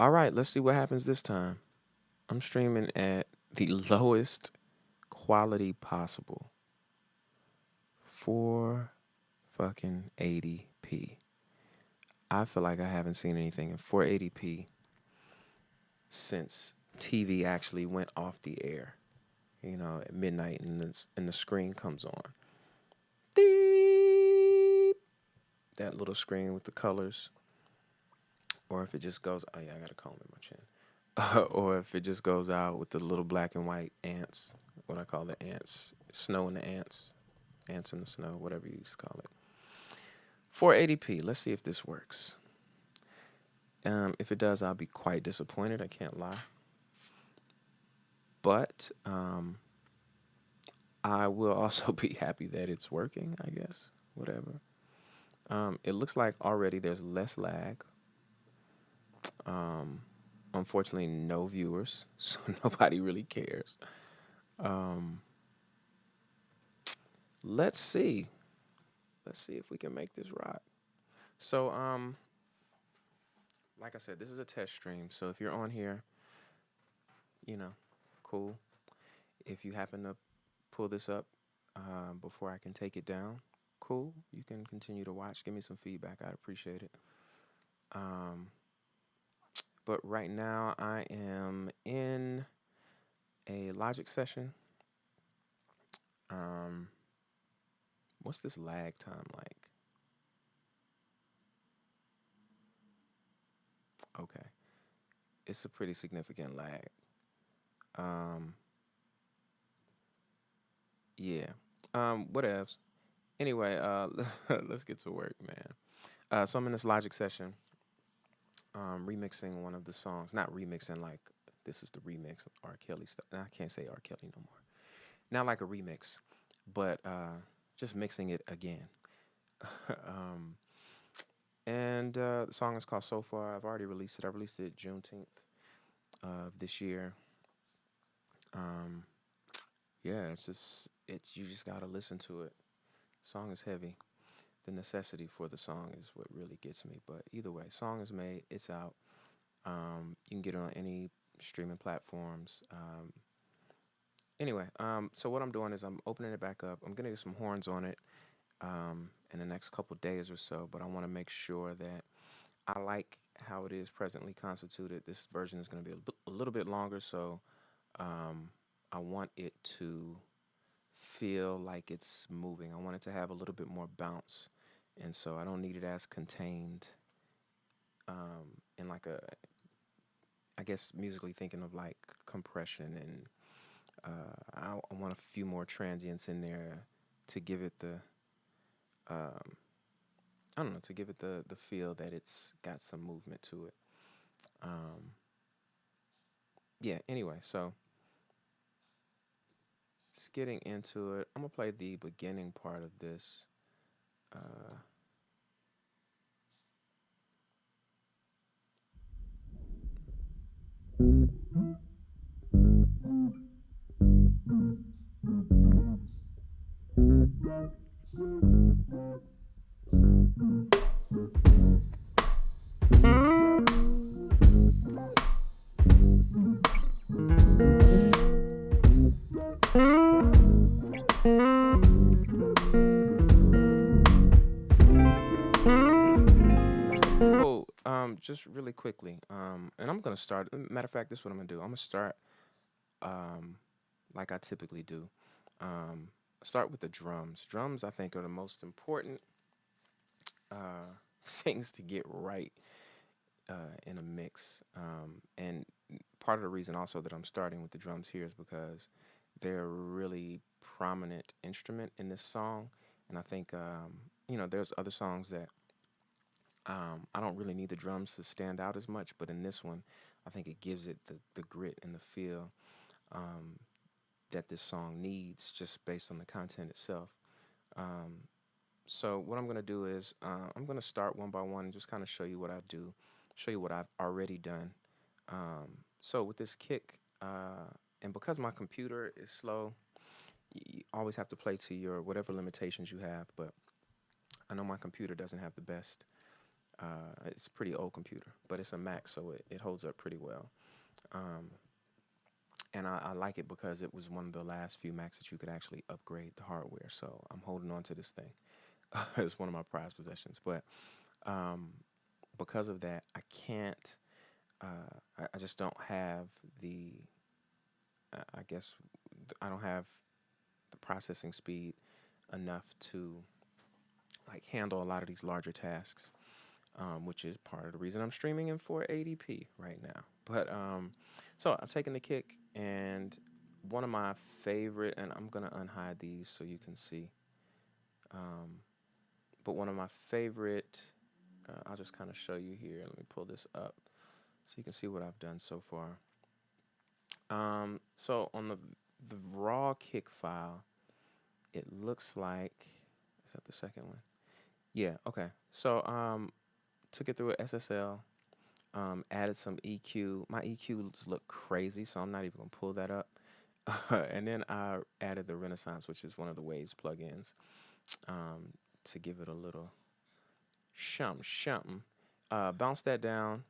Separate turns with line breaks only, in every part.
All right, let's see what happens this time. I'm streaming at the lowest quality possible. 4 fucking 80p. I feel like I haven't seen anything in 480p since TV actually went off the air. You know, at midnight and the screen comes on. Beep. That little screen with the colors. Or if it just goes, oh yeah, I got a comb in my chin. Or if it just goes out with the little black and white ants, what I call the ants, snow and the ants in the snow, whatever you used to call it. 480p. Let's see if this works. If it does, I'll be quite disappointed. I can't lie. But I will also be happy that it's working, I guess. Whatever. It looks like already there's less lag. Unfortunately, no viewers, so nobody really cares. Um, let's see. Let's see if we can make this rock. So, like I said, this is a test stream. So if you're on here, you know, cool. If you happen to pull this up before I can take it down, cool. You can continue to watch. Give me some feedback. I'd appreciate it. But right now, I am in a Logic session. What's this lag time like? Okay. It's a pretty significant lag. Yeah. Whatevs. Anyway, let's get to work, man. So I'm in this Logic session, remixing one of the songs. Not remixing like this is the remix of R. Kelly stuff. I can't say R. Kelly no more. Not like a remix, but just mixing it again. um, and the song is called So Far. I've already released it. I released it Juneteenth of this year. Um, yeah, you just gotta listen to it. Song is heavy. The necessity for the song is what really gets me. But either way, song is made. It's out. You can get it on any streaming platforms. Anyway, so what I'm doing is I'm opening it back up. I'm gonna get some horns on it in the next couple days or so. But I want to make sure that I like how it is presently constituted. This version is going to be a little bit longer, so I want it to feel like it's moving. I want it to have a little bit more bounce, and so I don't need it as contained in like I guess musically thinking of like compression, and I want a few more transients in there to give it the I don't know, to give it the feel that it's got some movement to it. Um, yeah. Anyway, so just getting into it. I'm gonna play the beginning part of this. Uh, cool. Just really quickly. And I'm gonna start. Matter of fact, this is what I'm gonna do. I'm gonna start um, like I typically do. Um, start with the drums. Drums, I think, are the most important things to get right in a mix. And part of the reason also that I'm starting with the drums here is because they're a really prominent instrument in this song. And I think, there's other songs that I don't really need the drums to stand out as much, but in this one, I think it gives it the grit and the feel um, that this song needs just based on the content itself. Um, so what I'm gonna do is I'm gonna start one by one and just kind of show you what I do, show you what I've already done. So with this kick, and because my computer is slow, you always have to play to your whatever limitations you have. But I know my computer doesn't have the best It's a pretty old computer, but it's a Mac, so it holds up pretty well. Um, and I like it because it was one of the last few Macs that you could actually upgrade the hardware. So I'm holding on to this thing. It's one of my prized possessions. But um, because of that, I can't. I just don't have the. I guess I don't have the processing speed enough to like handle a lot of these larger tasks, which is part of the reason I'm streaming in 480p right now. But so I'm taking the kick, and one of my favorite, and I'm gonna unhide these so you can see. Um, but one of my favorite, I'll just kind of show you here. Let me pull this up so you can see what I've done so far. So on the raw kick file, it looks like, is that the second one? Yeah. Okay. So took it through a SSL. Added some EQ. My EQs look crazy, so I'm not even gonna pull that up. And then I added the Renaissance, which is one of the Waves plugins, to give it a little shum. Bounced that down.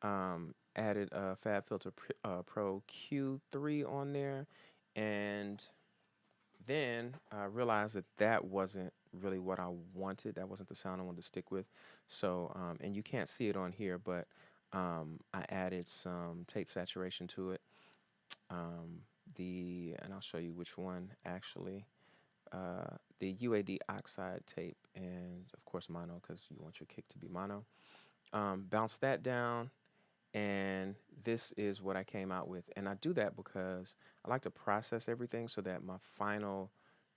Added FabFilter Pro Q3 on there, and then I realized that that wasn't really what I wanted. That wasn't the sound I wanted to stick with. So, and you can't see it on here, but I added some tape saturation to it. Um, and I'll show you which one actually. The UAD oxide tape, and of course mono, because you want your kick to be mono. Bounce that down, and this is what I came out with. And I do that because I like to process everything so that my final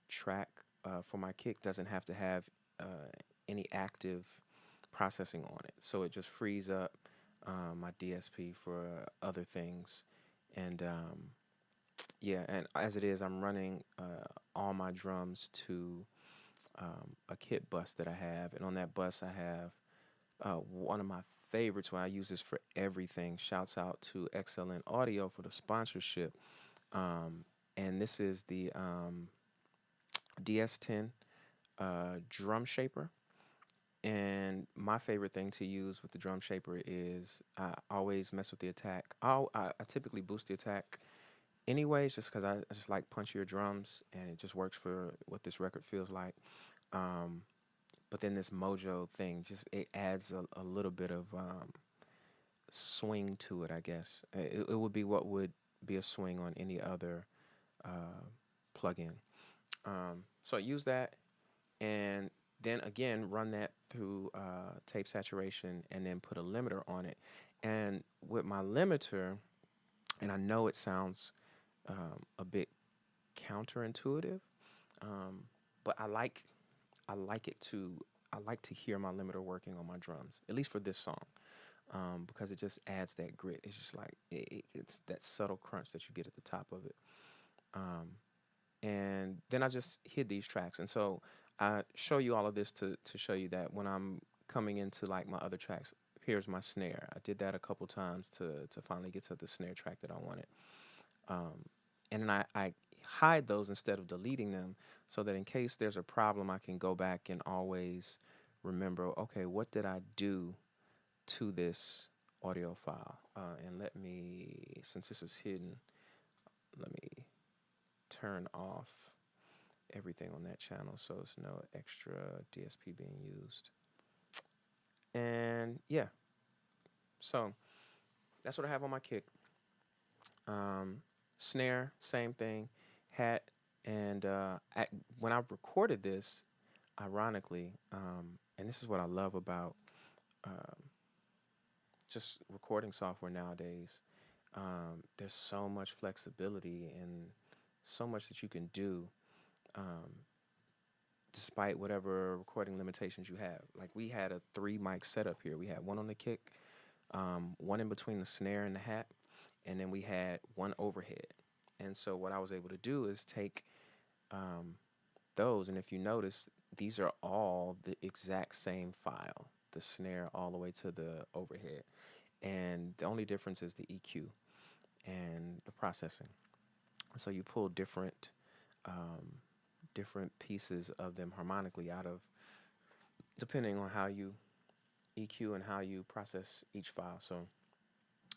track for my kick doesn't have to have uh, any active processing on it. So it just frees up my DSP for other things. And yeah, and as it is, I'm running all my drums to a kit bus that I have. And on that bus, I have one of my favorites where I use this for everything. Shouts out to Excellent Audio for the sponsorship. And this is the DS10 drum shaper. And my favorite thing to use with the drum shaper is I always mess with the attack. I typically boost the attack anyways, just because I just like punchier drums, and it just works for what this record feels like. Um, but then this Mojo thing, just it adds a little bit of swing to it, I guess. It would be what would be a swing on any other uh, plugin. So I use that, and then again run that through tape saturation, and then put a limiter on it. And with my limiter, and I know it sounds a bit counterintuitive, um, but I like it to I like to hear my limiter working on my drums, at least for this song, because it just adds that grit. It's just like it's that subtle crunch that you get at the top of it. Um, and then I just hid these tracks. And so I show you all of this to show you that when I'm coming into like my other tracks, here's my snare. I did that a couple times to finally get to the snare track that I wanted. Um, and then I hide those instead of deleting them, so that in case there's a problem, I can go back and always remember, okay, what did I do to this audio file? And let me, since this is hidden, let me turn off everything on that channel so there's no extra DSP being used. And yeah, so that's what I have on my kick. Snare, same thing. Hat, and when I recorded this, ironically, and this is what I love about um, just recording software nowadays. There's so much flexibility and so much that you can do, um, despite whatever recording limitations you have. Like we had a 3 mic setup here. We had one on the kick, one in between the snare and the hat, and then we had one overhead. And so what I was able to do is take um, those, and if you notice, these are all the exact same file, the snare all the way to the overhead. And the only difference is the EQ and the processing. So you pull um, different pieces of them harmonically out of, depending on how you EQ and how you process each file. So,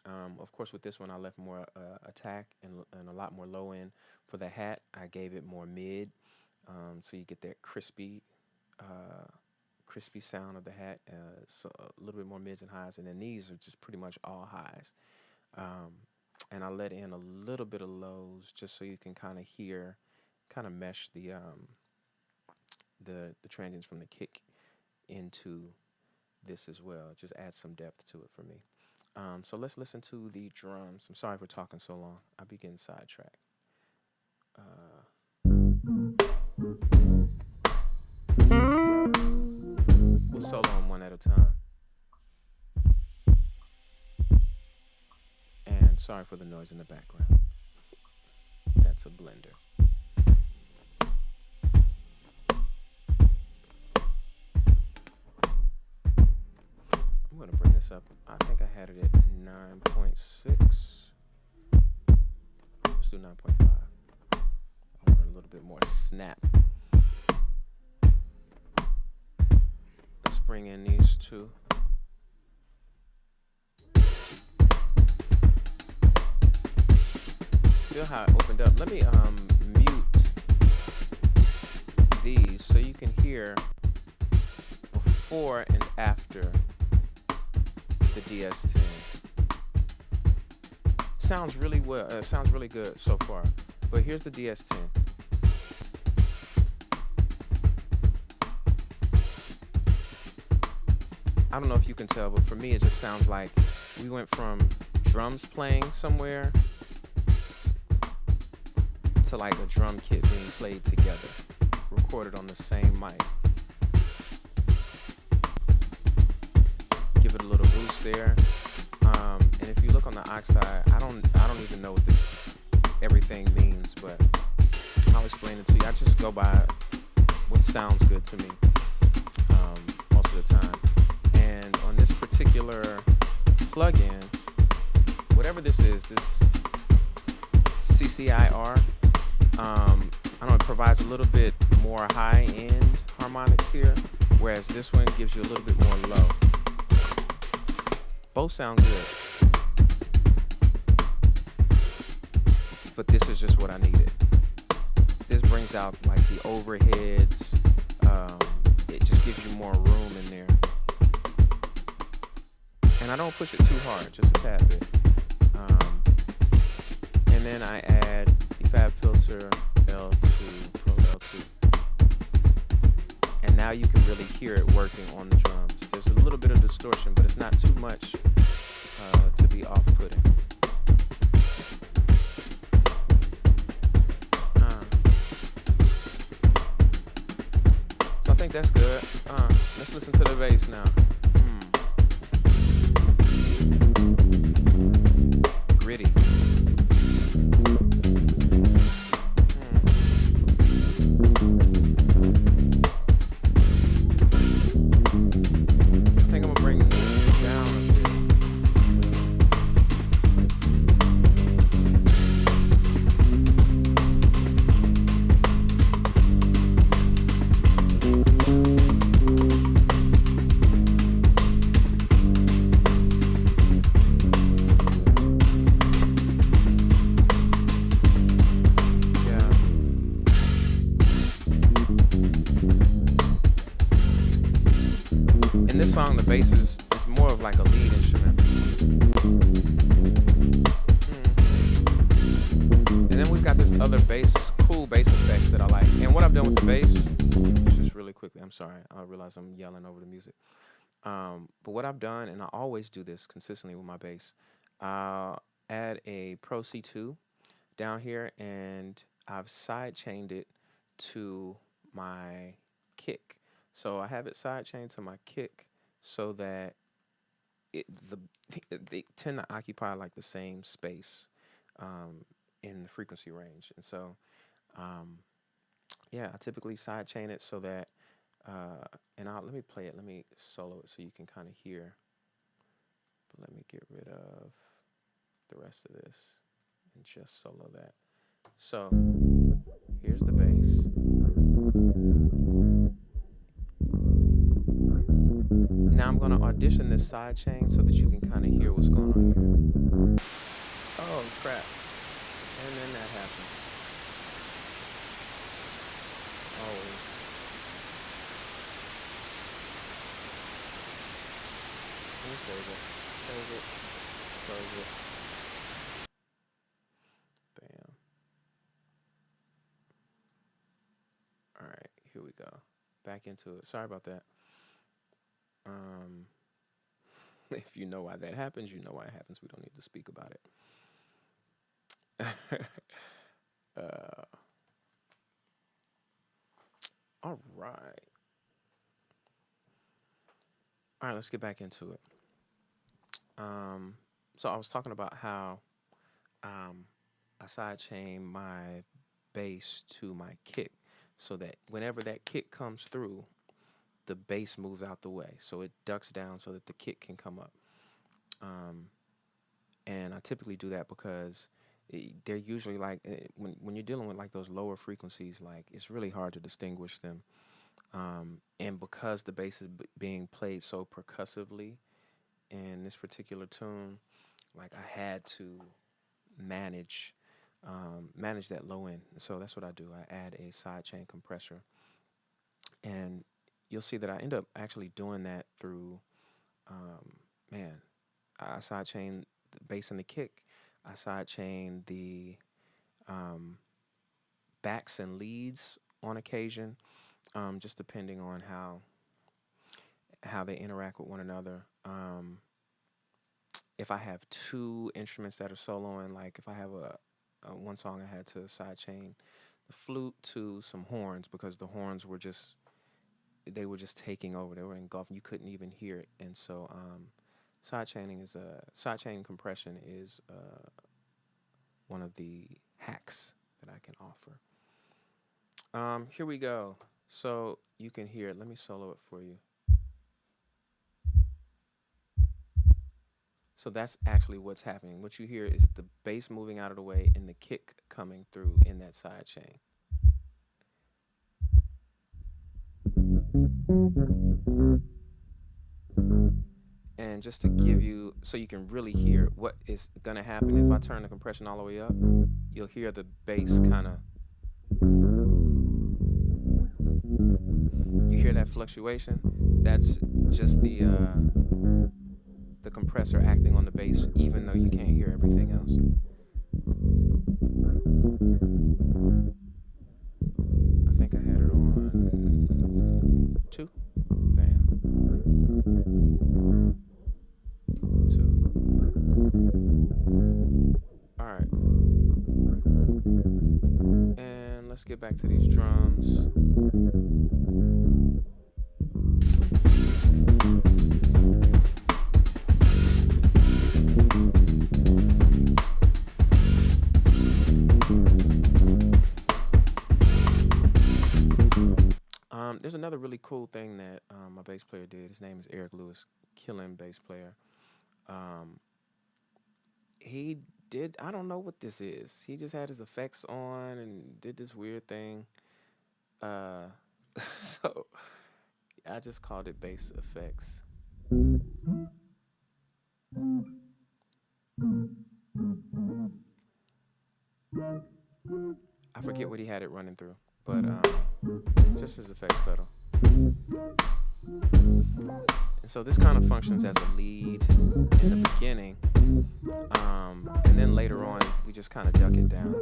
of course, with this one, I left more attack and a lot more low end. For the hat, I gave it more mid, so you get that uh, crispy sound of the hat. So a little bit more mids and highs, and then these are just pretty much all highs. Um, and I let in a little bit of lows just so you can kind of hear, kind of mesh the transients from the kick into this as well. Just add some depth to it for me. So let's listen to the drums. I'm sorry for talking so long. I be getting sidetracked. Uh, we'll solo them one at a time. And sorry for the noise in the background. That's a blender. I'm going to bring this up. I think I had it at 9.6. Let's do 9.5. I want a little bit more snap. Let's bring in these two. Feel how it opened up. Let me mute these so you can hear before and after the DS10. Sounds really well. Sounds really good so far. But here's the DS10. I don't know if you can tell, but for me, it just sounds like we went from drums playing somewhere to like a drum kit being played together, recorded on the same mic. Give it a little boost there. And if you look on the oxide, I don't even know what this everything means, but I'll explain it to you. I just go by what sounds good to me most of the time. And on this particular plugin, whatever this is, this CCIR, I don't know, it provides a little bit more high-end harmonics here, whereas this one gives you a little bit more low. Both sound good, but this is just what I needed. This brings out like the overheads. It just gives you more room in there. And I don't push it too hard, just a tad bit. And then I add the Fab Filter L2, Pro L2. And now you can really hear it working on the drums. There's a little bit of distortion, but it's not too much to be off-putting. So I think that's good. Let's listen to the bass now. Gritty. I think I'm gonna bring this down a bit. In this song, the bass is more of like a lead instrument. And then we've got this other bass, cool bass effects that I like. And what I've done with the bass, just really quickly, I'm sorry, I realize I'm yelling over the music. But what I've done, and I always do this consistently with my bass, I'll add a Pro C2 down here, and I've side chained it to my kick. So I have it side chained to my kick so that they tend to occupy like the same space in the frequency range. And so, yeah, I typically side chain it so that, and let me play it. Let me solo it so you can kind of hear. But let me get rid of the rest of this and just solo that. So here's the bass. Now I'm going to audition this side chain so that you can kind of hear what's going on here. Oh, crap. And then that happens. Always. Let me save it. Save it. Close it. Bam. All right, here we go. Back into it. Sorry about that. If you know why that happens, you know why it happens. We don't need to speak about it. All right. All right, let's get back into it. So I was talking about how I sidechain my bass to my kick so that whenever that kick comes through, the bass moves out the way. So it ducks down so that the kick can come up. And I typically do that because they're usually like, when you're dealing with like those lower frequencies, like it's really hard to distinguish them. And because the bass is being played so percussively in this particular tune, like I had to manage that low end. So that's what I do. I add a sidechain compressor, and you'll see that I end up actually doing that through, I sidechain the bass and the kick. I sidechain the backs and leads on occasion, just depending on how they interact with one another. If I have two instruments that are soloing, like if I have a one song, I had to sidechain the flute to some horns because the horns were just taking over. They were engulfing. You couldn't even hear it. And so sidechain compression is one of the hacks that I can offer. Here we go. So you can hear it. Let me solo it for you. So that's actually what's happening. What you hear is the bass moving out of the way and the kick coming through in that side chain. And just to give you, so you can really hear what is going to happen if I turn the compression all the way up, you'll hear the bass kind of, you hear that fluctuation? That's just the compressor acting on the bass, even though you can't hear everything else. I think I had it on 2. Bam. 2. All right. And let's get back to these drums. There's another really cool thing that my bass player did. His name is Eric Lewis, killing bass player. He did, I don't know what this is. He just had his effects on and did this weird thing. So I just called it bass effects. I forget what he had it running through, but just his effects pedal. And so this kind of functions as a lead in the beginning, and then later on we just kind of duck it down.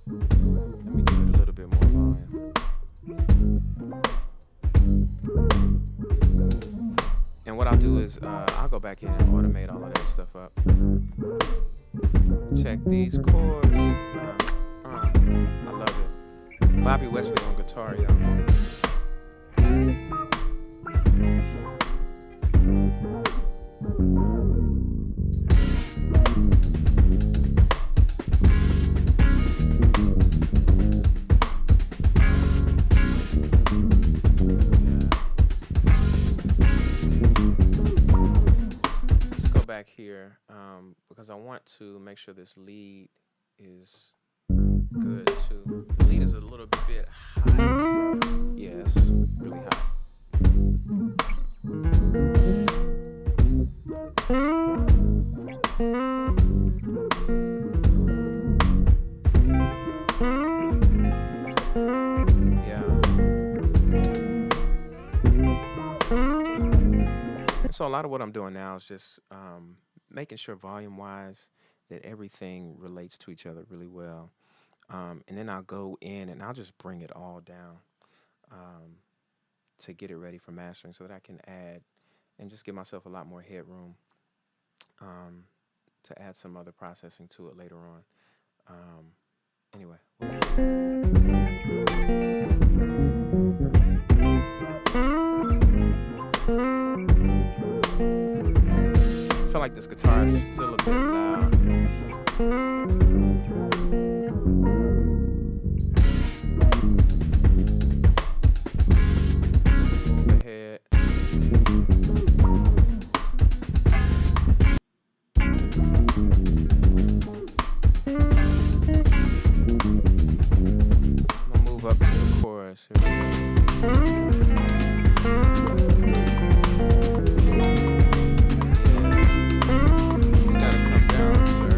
Let me give it a little bit more volume. And what I'll do is I'll go back in and automate all of that stuff up. Check these chords. I love it. Bobby Wesley on guitar, y'all. Back here because I want to make sure this lead is good too. The lead is a little bit hot. Yes, really hot. Yeah. So a lot of what I'm doing now is just making sure volume wise that everything relates to each other really well. And then I'll go in and I'll just bring it all down um, to get it ready for mastering so that I can add and just give myself a lot more headroom um, to add some other processing to it later on. Um, anyway, I feel like this guitar is still a bit loud. Ahead. I'm gonna move up to the chorus here. You gotta come down, sir.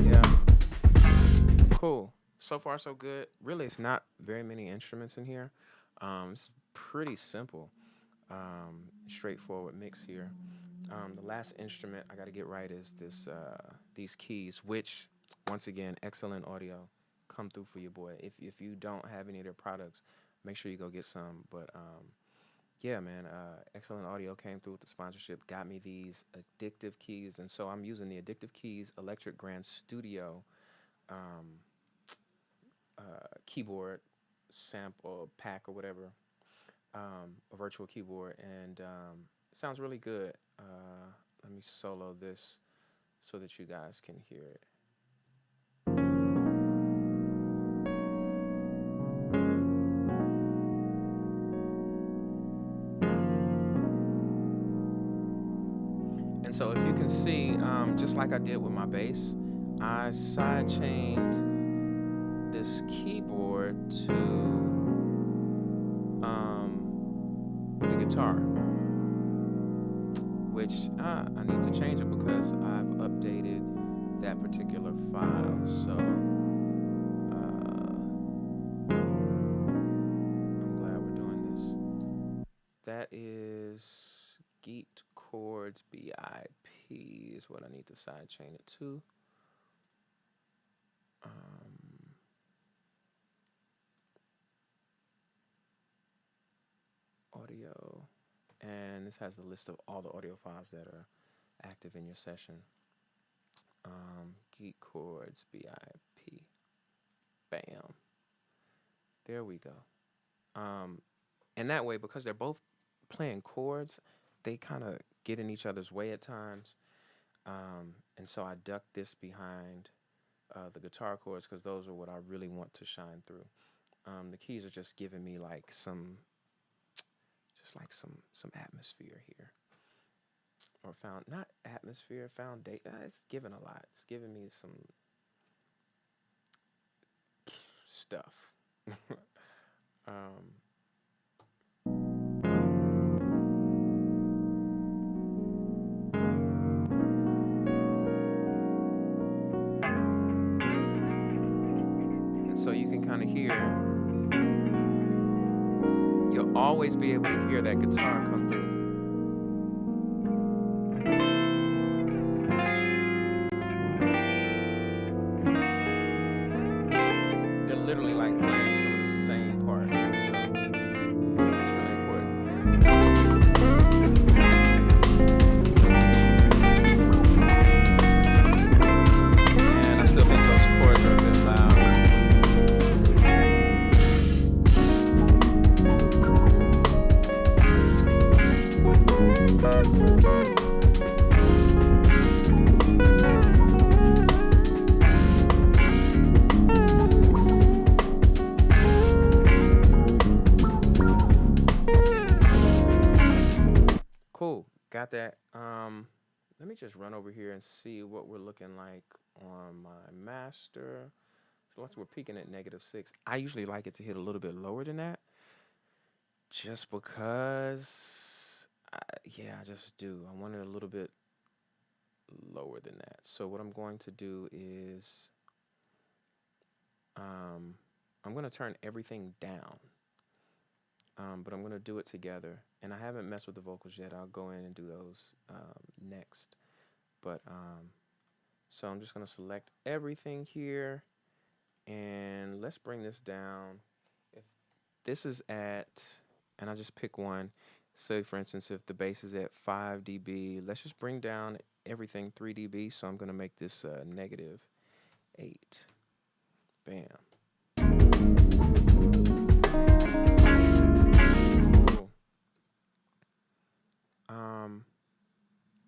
Yeah. Cool. So far, so good. Really, it's not very many instruments in here. It's pretty simple, straightforward mix here. The last instrument I got to get right is these keys, which, once again, excellent audio, come through for your boy. If you don't have any of their products, make sure you go get some. But yeah, man, excellent audio came through with the sponsorship. Got me these addictive keys, and so I'm using the Addictive Keys Electric Grand Studio um, keyboard sample pack or whatever, a virtual keyboard, and it sounds really good. Let me solo this so that you guys can hear it. And so if you can see, just like I did with my bass, I sidechained this keyboard to the guitar, which I need to change it because I've updated that particular file. So I'm glad we're doing this. That is Geet Chords BIP is what I need to sidechain it to. Audio, and this has the list of all the audio files that are active in your session. Geek Chords BIP. Bam. There we go. And that way, because they're both playing chords, they kind of get in each other's way at times. And so I duck this behind the guitar chords because those are what I really want to shine through. The keys are just giving me like some atmosphere here, or not atmosphere, foundation. It's giving a lot. It's giving me some stuff. And so you can kind of hear. You'll always be able to hear that guitar come through. They're literally like playing some of the same parts, so it's really important. And I still think those chords are a bit loud. got that. Let me just run over here and see what we're looking like on my master. So once we're peaking at -6, I usually like it to hit a little bit lower than that, just because, yeah, I just do. I want it a little bit lower than that. So what I'm going to do is, I'm going to turn everything down, but I'm going to do it together. And I haven't messed with the vocals yet. I'll go in and do those next. But so I'm just going to select everything here, and let's bring this down. If this is at, and I just pick one. So for instance, if the bass is at 5 dB, let's just bring down everything 3 dB. So I'm going to make this -8. Bam. Cool.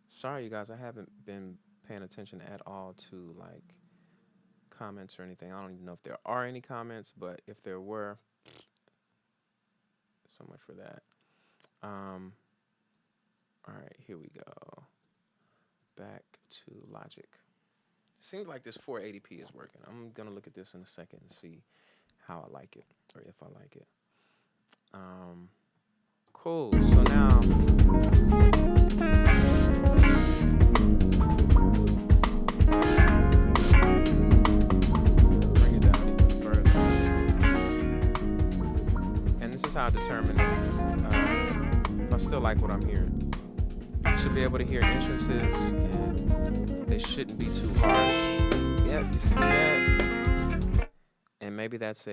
Sorry, you guys, I haven't been paying attention at all to like comments or anything. I don't even know if there are any comments, but if there were, so much for that. All right, here we go. Back to Logic. Seems like this 480p is working. I'm gonna look at this in a second and see how I like it, or if I like it. Cool. So now, bring it down even further. And this is how I determine if I still like what I'm hearing. I should be able to hear entrances, and they shouldn't be too harsh. Yep, you see that? And maybe that's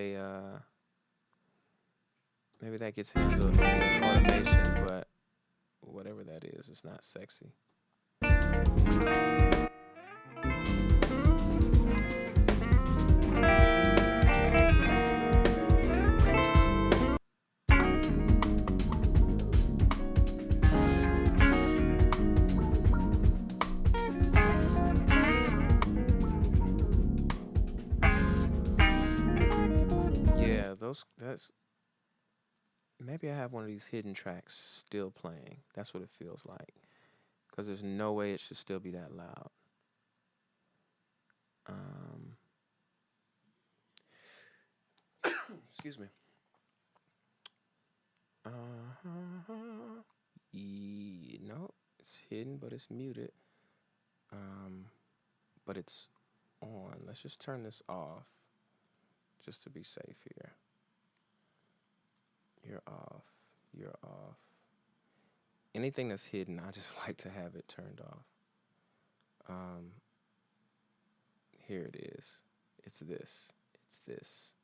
maybe that gets handled in automation, but whatever that is, it's not sexy. Yeah, that's, maybe I have one of these hidden tracks still playing. That's what it feels like. Because there's no way it should still be that loud. Excuse me. No, it's hidden, but it's muted. But it's on. Let's just turn this off, just to be safe here. You're off. You're off. Anything that's hidden, I just like to have it turned off. Here it is. It's this. It's this.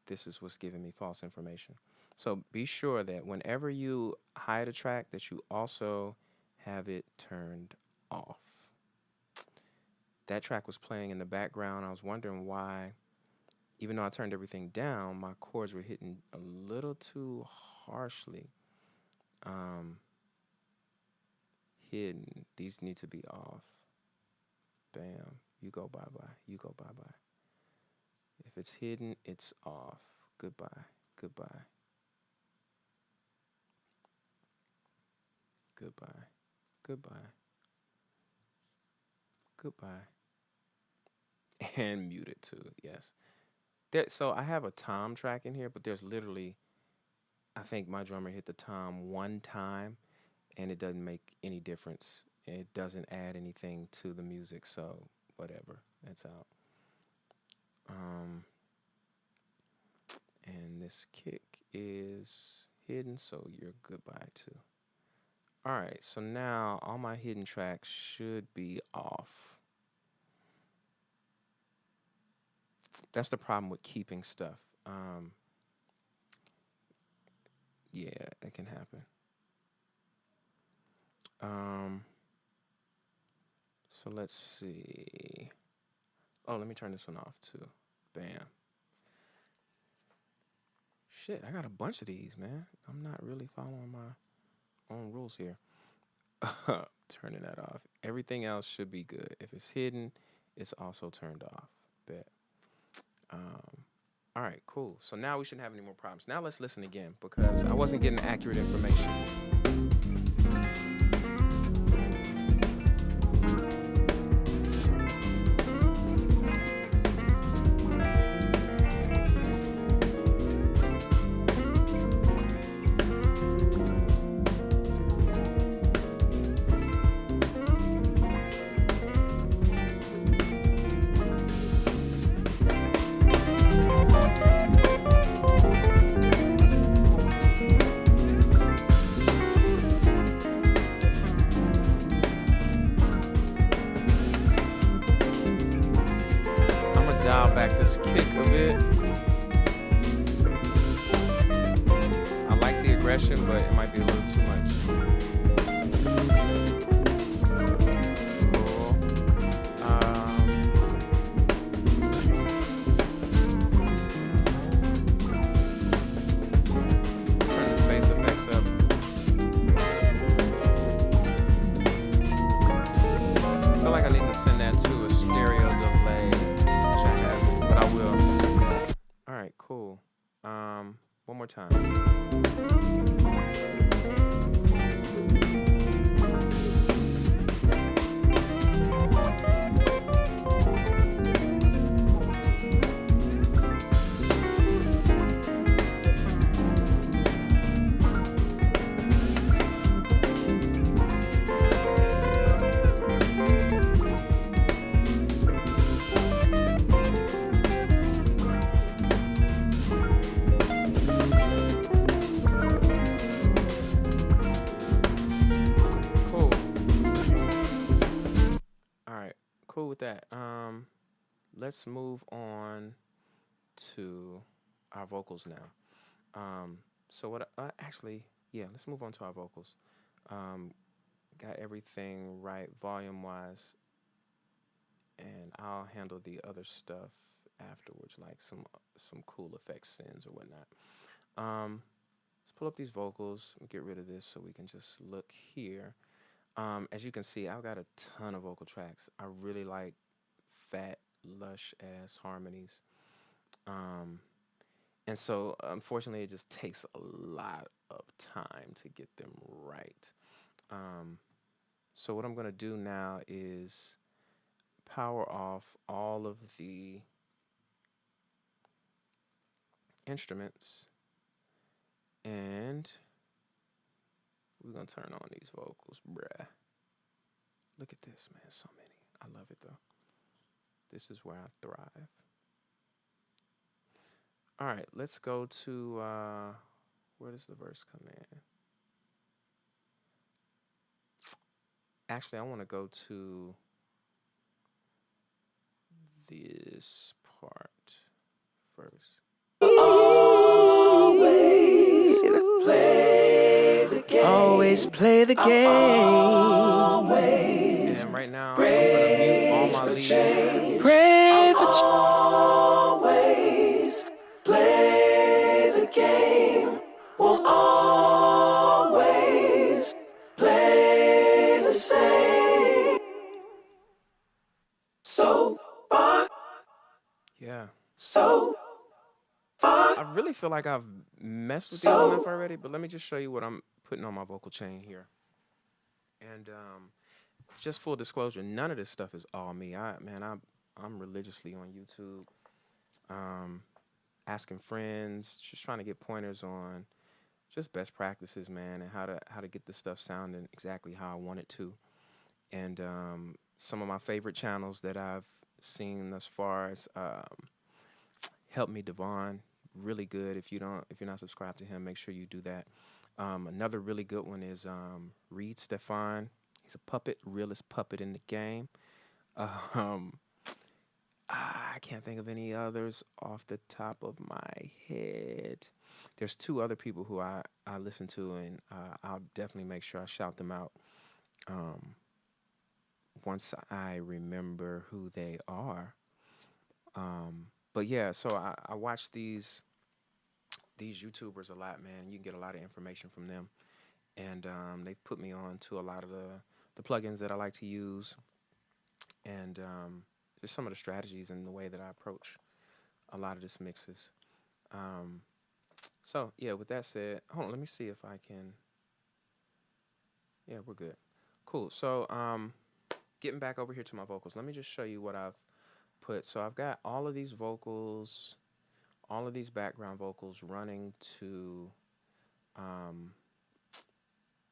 This is what's giving me false information. So be sure that whenever you hide a track, that you also have it turned off. That track was playing in the background. I was wondering why, even though I turned everything down, my chords were hitting a little too harshly. Hidden. These need to be off. Bam. You go bye-bye. You go bye-bye. If it's hidden, it's off. Goodbye. Goodbye. Goodbye. Goodbye. Goodbye. And muted too, yes. So I have a tom track in here, but there's literally, I think my drummer hit the tom one time, and it doesn't make any difference. It doesn't add anything to the music, so whatever. That's out. And this kick is hidden, so you're goodbye too. All right, so now all my hidden tracks should be off. That's the problem with keeping stuff. Yeah, it can happen. So let's see. Oh, let me turn this one off too. Bam. Shit, I got a bunch of these, man. I'm not really following my own rules here. Turning that off. Everything else should be good. If it's hidden, it's also turned off. Bet. All right, cool. So now we shouldn't have any more problems. Now let's listen again, because I wasn't getting accurate information. back this kick a bit. I like the aggression, but it might be a little too much. Cool. Turn the space effects up. I feel like I need to send that to a stereo delay, which I haven't, but I will. All right, cool. One more time. Cool. All right, cool with that. Let's move on to our vocals now. So what? Actually, yeah, let's move on to our vocals. Um, got everything right volume wise, and I'll handle the other stuff afterwards, like some cool effects sends or whatnot. Let's pull up these vocals and get rid of this so we can just look here. As you can see, I've got a ton of vocal tracks. I really like fat, lush ass harmonies. Um, and so, unfortunately, it just takes a lot of time to get them right. Um, so, what I'm going to do now is power off all of the instruments and we're going to turn on these vocals, bruh. Look at this, man. So many. I love it, though. This is where I thrive. All right, let's go to, where does the verse come in? Actually, I want to go to this part first. Always play the game. Always play the game. And right now, I'm gonna mute all my leads. Pray for always play the game. Won't always play the same. So far. Yeah. So I really feel like I've messed with these enough already, but let me just show you what I'm putting on my vocal chain here. And just full disclosure, none of this stuff is all me. I'm religiously on YouTube, asking friends, just trying to get pointers on just best practices, man, and how to get this stuff sounding exactly how I want it to. And some of my favorite channels that I've seen thus far is Help Me Devon, really good. If you're not subscribed to him, make sure you do that. Another really good one is Reed Stefan. He's a puppet, realest puppet in the game. I can't think of any others off the top of my head. There's two other people who I listen to, and I'll definitely make sure I shout them out once I remember who they are. But yeah, so I watch these YouTubers a lot, man. You can get a lot of information from them, and they've put me on to a lot of the plugins that I like to use, and just some of the strategies and the way that I approach a lot of this mixes. So yeah, with that said, hold on, let me see if I can. Yeah, we're good. Cool. So getting back over here to my vocals, let me just show you what I've put. So I've got all of these vocals, all of these background vocals running to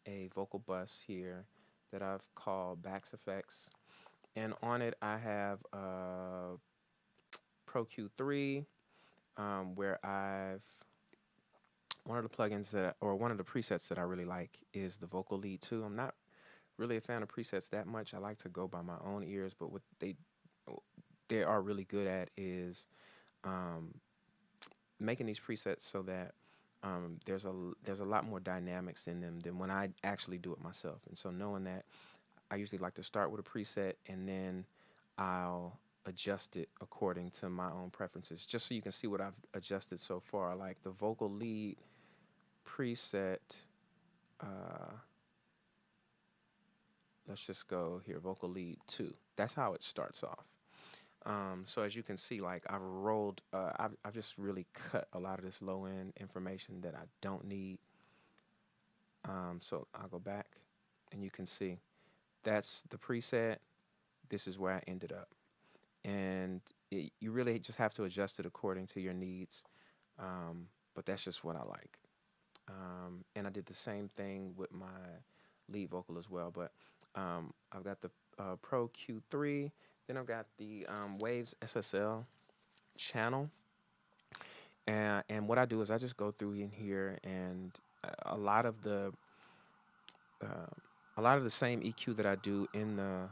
a vocal bus here that I've called Bax Effects. And on it, I have Pro Q3, where one of the plugins one of the presets that I really like is the vocal lead 2. I'm not really a fan of presets that much. I like to go by my own ears, but they are really good at is um, making these presets so that there's a lot more dynamics in them than when I actually do it myself. And so knowing that, I usually like to start with a preset and then I'll adjust it according to my own preferences, just so you can see what I've adjusted so far. Like the vocal lead preset, uh, let's just go here, vocal lead 2. That's how it starts off. So as you can see, like I've just really cut a lot of this low end information that I don't need. So I'll go back and you can see that's the preset. This is where I ended up. And you really just have to adjust it according to your needs. But that's just what I like. And I did the same thing with my lead vocal as well. But I've got the Pro Q3, then I've got the Waves SSL channel. And what I do is I just go through in here and a lot of the uh, a lot of the same EQ that I do in the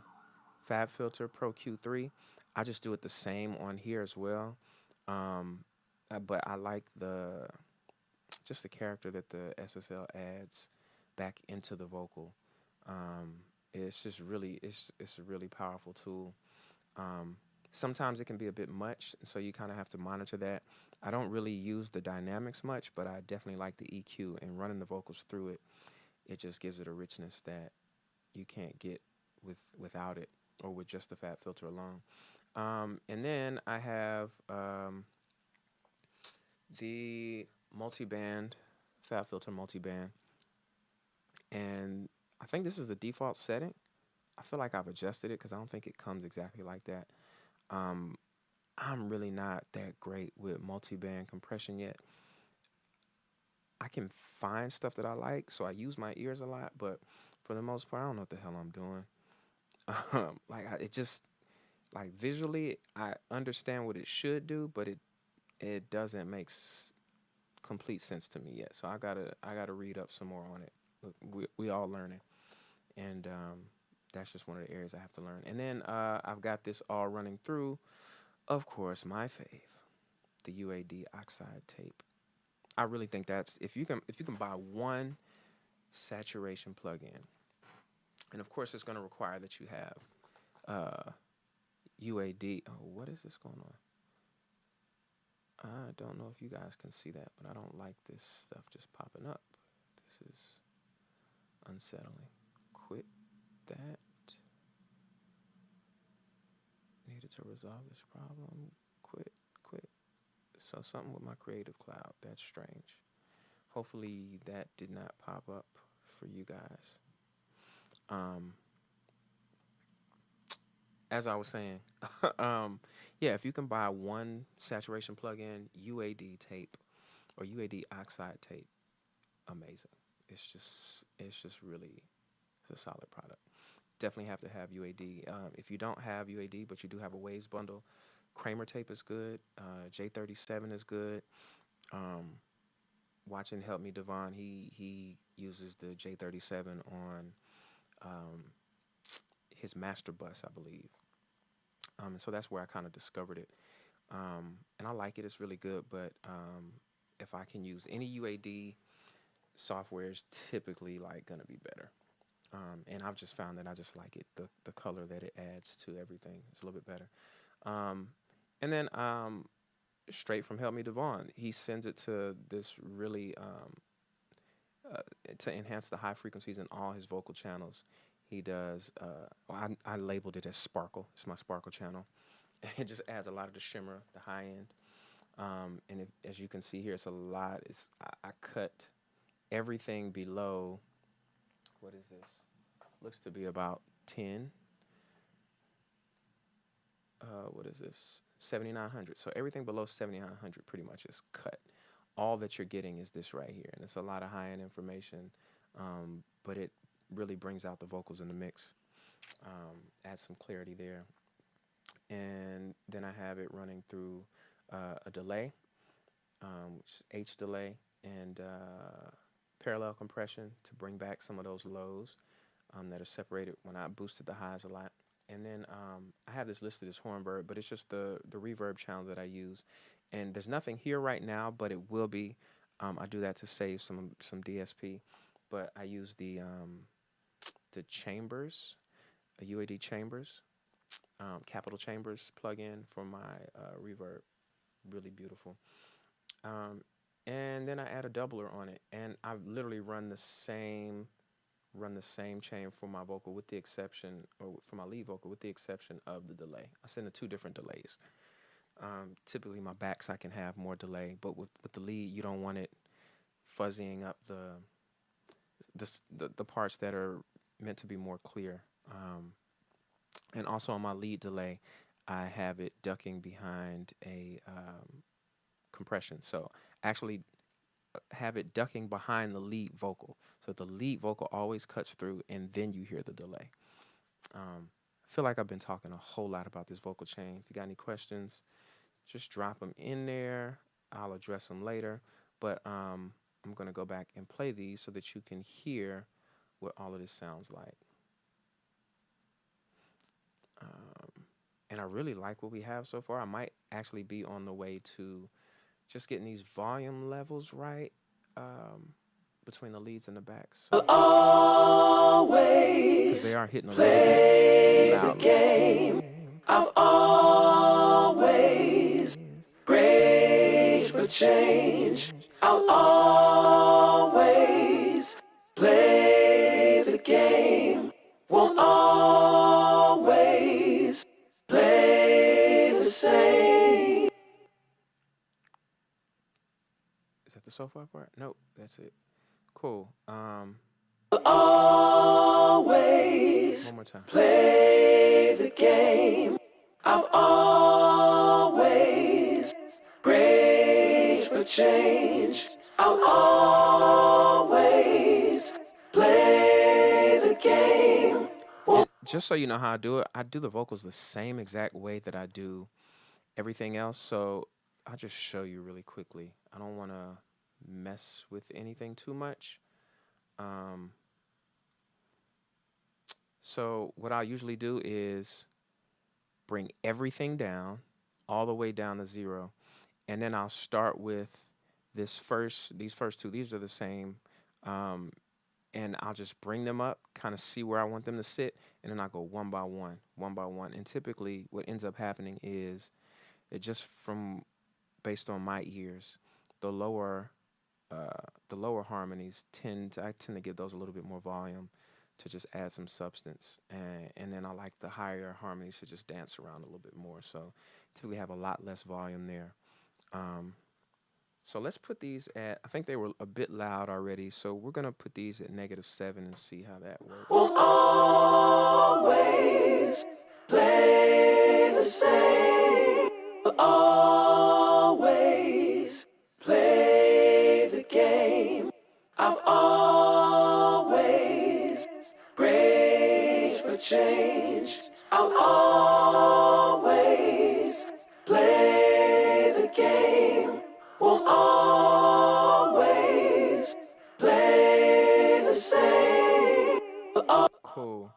Fab Filter Pro Q3, I just do it the same on here as well. Um, but I like the just the character that the SSL adds back into the vocal. Um, it's just really it's a really powerful tool. Um, Sometimes it can be a bit much, so you kind of have to monitor that. I don't really use the dynamics much, but I definitely like the EQ and running the vocals through it. It just gives it a richness that you can't get without it or with just the Fab Filter alone. And then I have the multiband, Fab Filter multiband, and I think this is the default setting. I feel like I've adjusted it because I don't think it comes exactly like that. Um, I'm really not that great with multiband compression yet. I can find stuff that I like, so I use my ears a lot, but for the most part, I don't know what the hell I'm doing. It just like visually, I understand what it should do, but it doesn't make complete sense to me yet. So I gotta read up some more on it. Look, we all learning, and that's just one of the areas I have to learn. And then I've got this all running through, of course, my fave, the UAD oxide tape. I really think that's if you can buy one saturation plugin, and of course it's going to require that you have UAD. Oh, what is this going on? I don't know if you guys can see that, but I don't like this stuff just popping up. This is unsettling. Quit that. Needed to resolve this problem. Quit, quit. So something with my Creative Cloud. That's strange. Hopefully that did not pop up for you guys. Um, as I was saying, yeah, if you can buy one saturation plugin, UAD tape or UAD oxide tape, amazing. It's just really it's a solid product. Definitely have to have UAD. If you don't have UAD, but you do have a Waves bundle, Kramer tape is good. J37 is good. Um, Watching Help Me Devon, he uses the J37 on um, his master bus, I believe. And so that's where I kind of discovered it. And I like it. It's really good. But if I can use any UAD software, is typically like gonna be better. And I've just found that I just like it. The color that it adds to everything is a little bit better. Um, and then straight from Help Me Devon, he sends it to this really uh, to enhance the high frequencies in all his vocal channels. He does. I labeled it as Sparkle. It's my Sparkle channel. It just adds a lot of the shimmer, the high end. And as you can see here, it's a lot. I cut everything below. What is this? Looks to be about 10. What is this? 7,900. So everything below 7,900 pretty much is cut. All that you're getting is this right here, and it's a lot of high end information, but it really brings out the vocals in the mix. Adds some clarity there, and then I have it running through a delay, which is H delay, and parallel compression to bring back some of those lows that are separated when I boosted the highs a lot. And then I have this listed as Hornberg, but it's just the reverb channel that I use. And there's nothing here right now, but it will be. I do that to save some DSP, but I use the chambers, a UAD chambers, Capital Chambers plugin for my reverb. Really beautiful. Um, and then I add a doubler on it, and I literally run the same chain for my vocal, with the exception, or for my lead vocal, with the exception of the delay. I send it two different delays. Typically, my backs I can have more delay, but with the lead, you don't want it fuzzying up the parts that are meant to be more clear. And also on my lead delay, I have it ducking behind a compression. So actually have it ducking behind the lead vocal. So the lead vocal always cuts through, and then you hear the delay. I feel like I've been talking a whole lot about this vocal chain. If you got any questions, just drop them in there. I'll address them later. But I'm going to go back and play these so that you can hear what all of this sounds like. And I really like what we have so far. I might actually be on the way to just getting these volume levels right, between the leads and the backs. So, because they are hitting a little bit loud. The game. I've always prayed for change. I'll always play the game. Won't always play the same. Is that the so far part? Nope, that's it. Cool. Always one more time. Play the game. I've always prayed for change. I'll always play the game. And just so you know how I do it, I do the vocals the same exact way that I do everything else. So I'll just show you really quickly. I don't want to mess with anything too much. So what I usually do is bring everything down, all the way down to 0, and then I'll start with these first two. These are the same, and I'll just bring them up, kind of see where I want them to sit, and then I'll go one by one. And typically, what ends up happening is it just based on my ears, the lower harmonies I tend to give those a little bit more volume to just add some substance, and then I like the higher harmonies to just dance around a little bit more. So typically have a lot less volume there. So let's put these at, I think they were a bit loud already, so we're gonna put these at -7 and see how that works. Won't always play the same. Will always play the game. I've always prayed for change. I'll always play the game. Won't always play the same. Cool.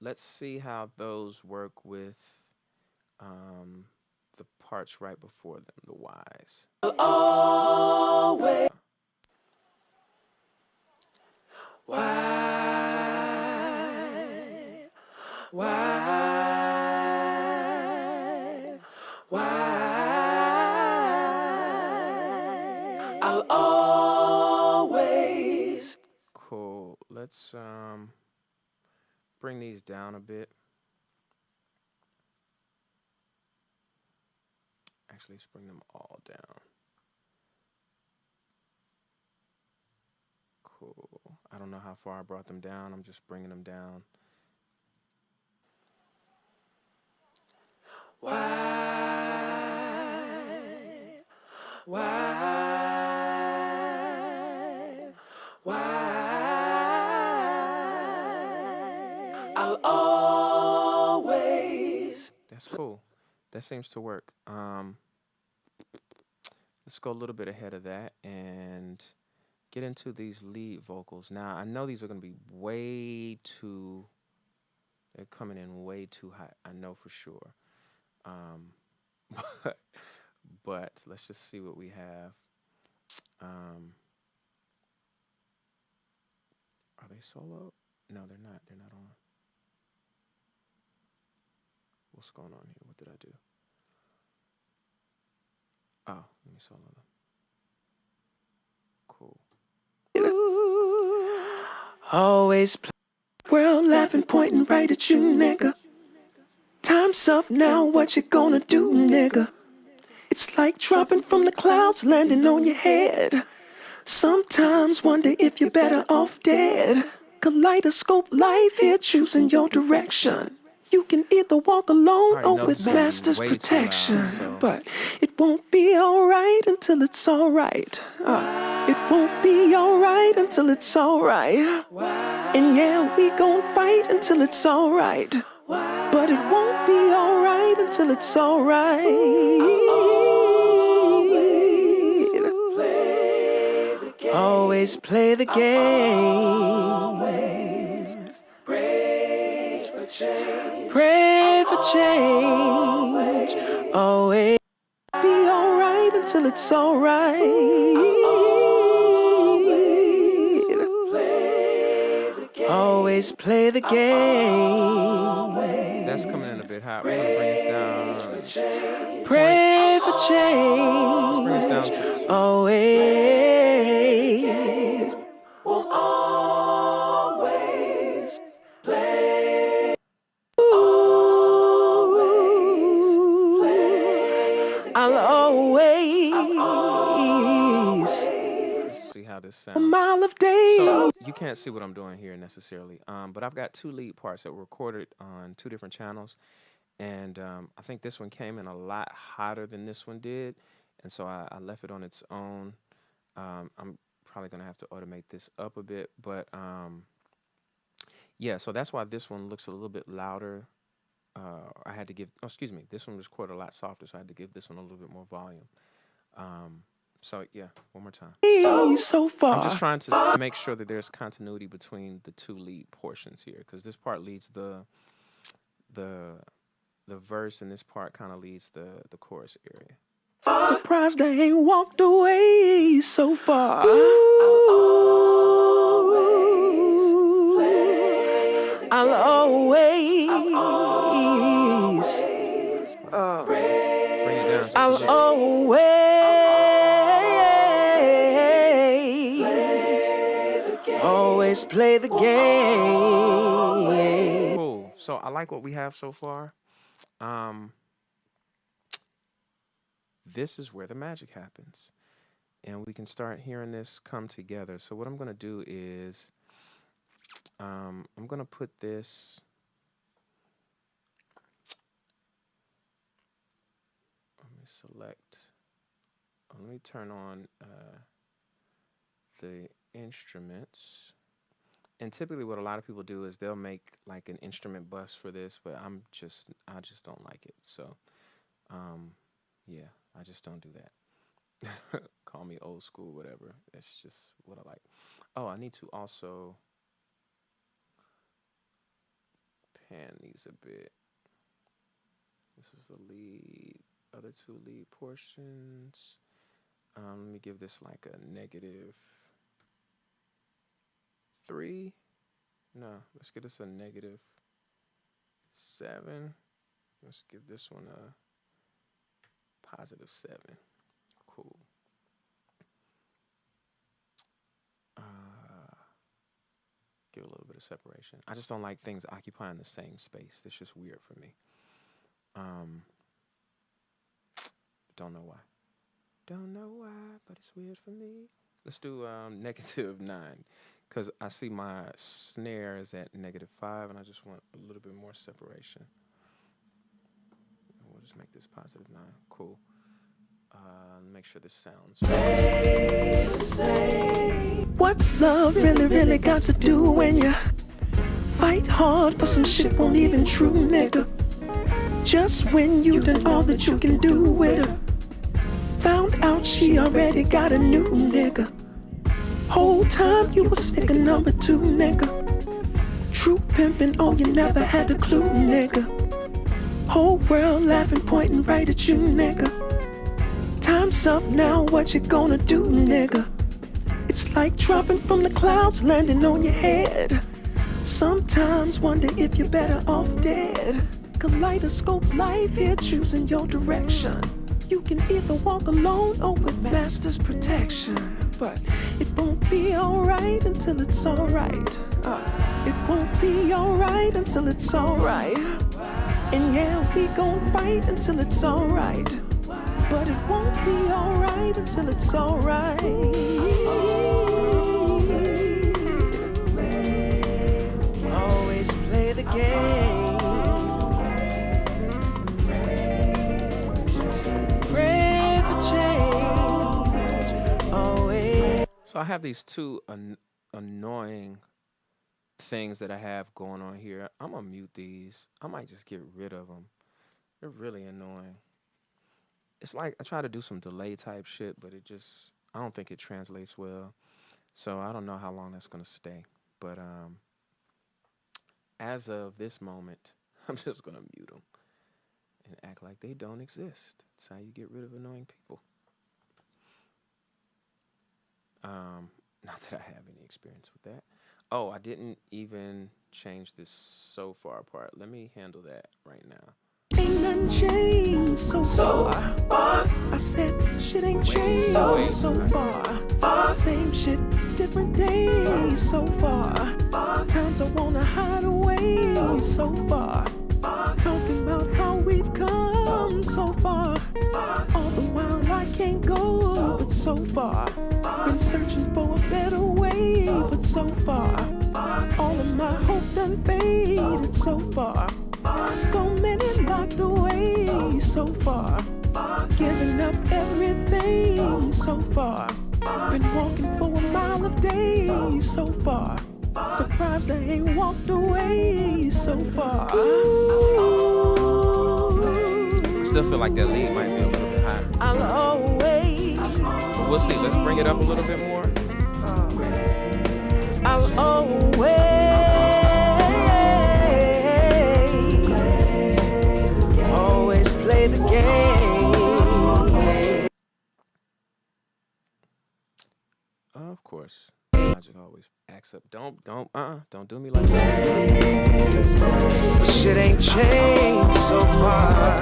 Let's see how those work with the parts right before them, the Y's. Always. Why? I'll always. Cool. Let's bring these down a bit. Actually, let's bring them all down. Cool. I don't know how far I brought them down. I'm just bringing them down. Why? I'll always. That's cool. That seems to work. Let's go a little bit ahead of that and get into these lead vocals. Now, I know these are going to be way too They're coming in way too high. I know for sure. Um, but, but let's just see what we have. Um, are they solo? No, they're not. They're not on. What's going on here? What did I do? Oh, let me solo them. Cool.
Always play world laughing, pointing right at you, nigga. Time's up now, what you gonna do, nigga? It's like dropping from the clouds, landing on your head. Sometimes wonder if you're better off dead. Kaleidoscope life here, choosing your direction. You can either walk alone or with master's protection. But it won't be alright until it's alright. It won't be alright until it's alright. And yeah, we gon' fight until it's alright. But it won't be alright until it's alright. Always play the game. Pray for change. Pray for change. Always be alright until it's alright. Always play the game.
That's coming in a bit hot. We're gonna bring this down.
Pray for change.
Let's bring this down to
Always. Will always play. Always play. I'll always.
Let's see how this sounds.
A mile of days.
So you can't see what I'm doing here necessarily, but I've got two lead parts that were recorded on two different channels, and I think this one came in a lot hotter than this one did, and so I left it on its own. I'm probably gonna have to automate this up a bit, but yeah, so that's why this one looks a little bit louder. I had to give, this one was recorded a lot softer, so I had to give this one a little bit more volume. So yeah, one more time.
So far.
I'm just trying to make sure that there's continuity between the two lead portions here, because this part leads the verse, and this part kind of leads the chorus area.
Surprised I ain't walked away so far. I'll always.
Bring it down.
I'll always play the game.
Cool. So I like what we have so far. This is where the magic happens, and we can start hearing this come together. So what I'm going to do is I'm going to put this, let me select, let me turn on the instruments. And typically what a lot of people do is they'll make like an instrument bus for this, but I just don't like it. So yeah, I just don't do that. Call me old school, whatever. That's just what I like. Oh, I need to also pan these a bit. This is the lead, other two lead portions. Let me give this like a -3. No, let's get this a -7. Let's give this one a +7. Cool. Give a little bit of separation. I just don't like things occupying the same space. That's just weird for me. Don't know why. Don't know why, but it's weird for me. Let's do -9, because I see my snare is at -5, and I just want a little bit more separation. We'll just make this +9. Cool. Make sure this sounds right.
What's love really got to do when you fight hard for some shit won't even true, nigga? Just when you done all that you can do with her, found out she already got a new nigga. Whole time you was nigga number 2, nigga. True pimpin', oh, you never had a clue, nigga. Whole world laughing, pointing right at you, nigga. Time's up now, what you gonna do, nigga? It's like dropping from the clouds, landing on your head. Sometimes wonder if you're better off dead. Kaleidoscope life here, choosing your direction. You can either walk alone or with master's protection. But it won't be alright until it's alright. It won't be alright until it's alright. And yeah, we gon' fight until it's alright. But it won't be alright until it's alright. Always play the game. Pray for change. Always.
So I have these two annoying things that I have going on here. I'm gonna mute these. I might just get rid of them. They're really annoying. It's like I try to do some delay type shit, but I don't think it translates well. So I don't know how long that's gonna stay. But as of this moment, I'm just gonna mute them and act like they don't exist. That's how you get rid of annoying people. Not that I have any experience with that. Oh, I didn't even change this so far apart. Let me handle that right now.
Ain't nothing changed so far. I said shit ain't changed so far. Same shit, different days so far. Times I wanna hide away so far. Talking about how we've come so far. All the while I can't go, but so far. Been searching for a better way, but so far. All of my hope done faded so far. So many locked away so far. Giving up everything so far. Been walking for a mile of days so far. Surprised I ain't walked away so far.
I still feel like that lead might be a little bit higher.
I'll always.
But we'll see. Let's bring it up a little bit more.
I'll always. Play the game.
Of course. Logic always acts up. Don't do me like that.
Shit ain't changed so far.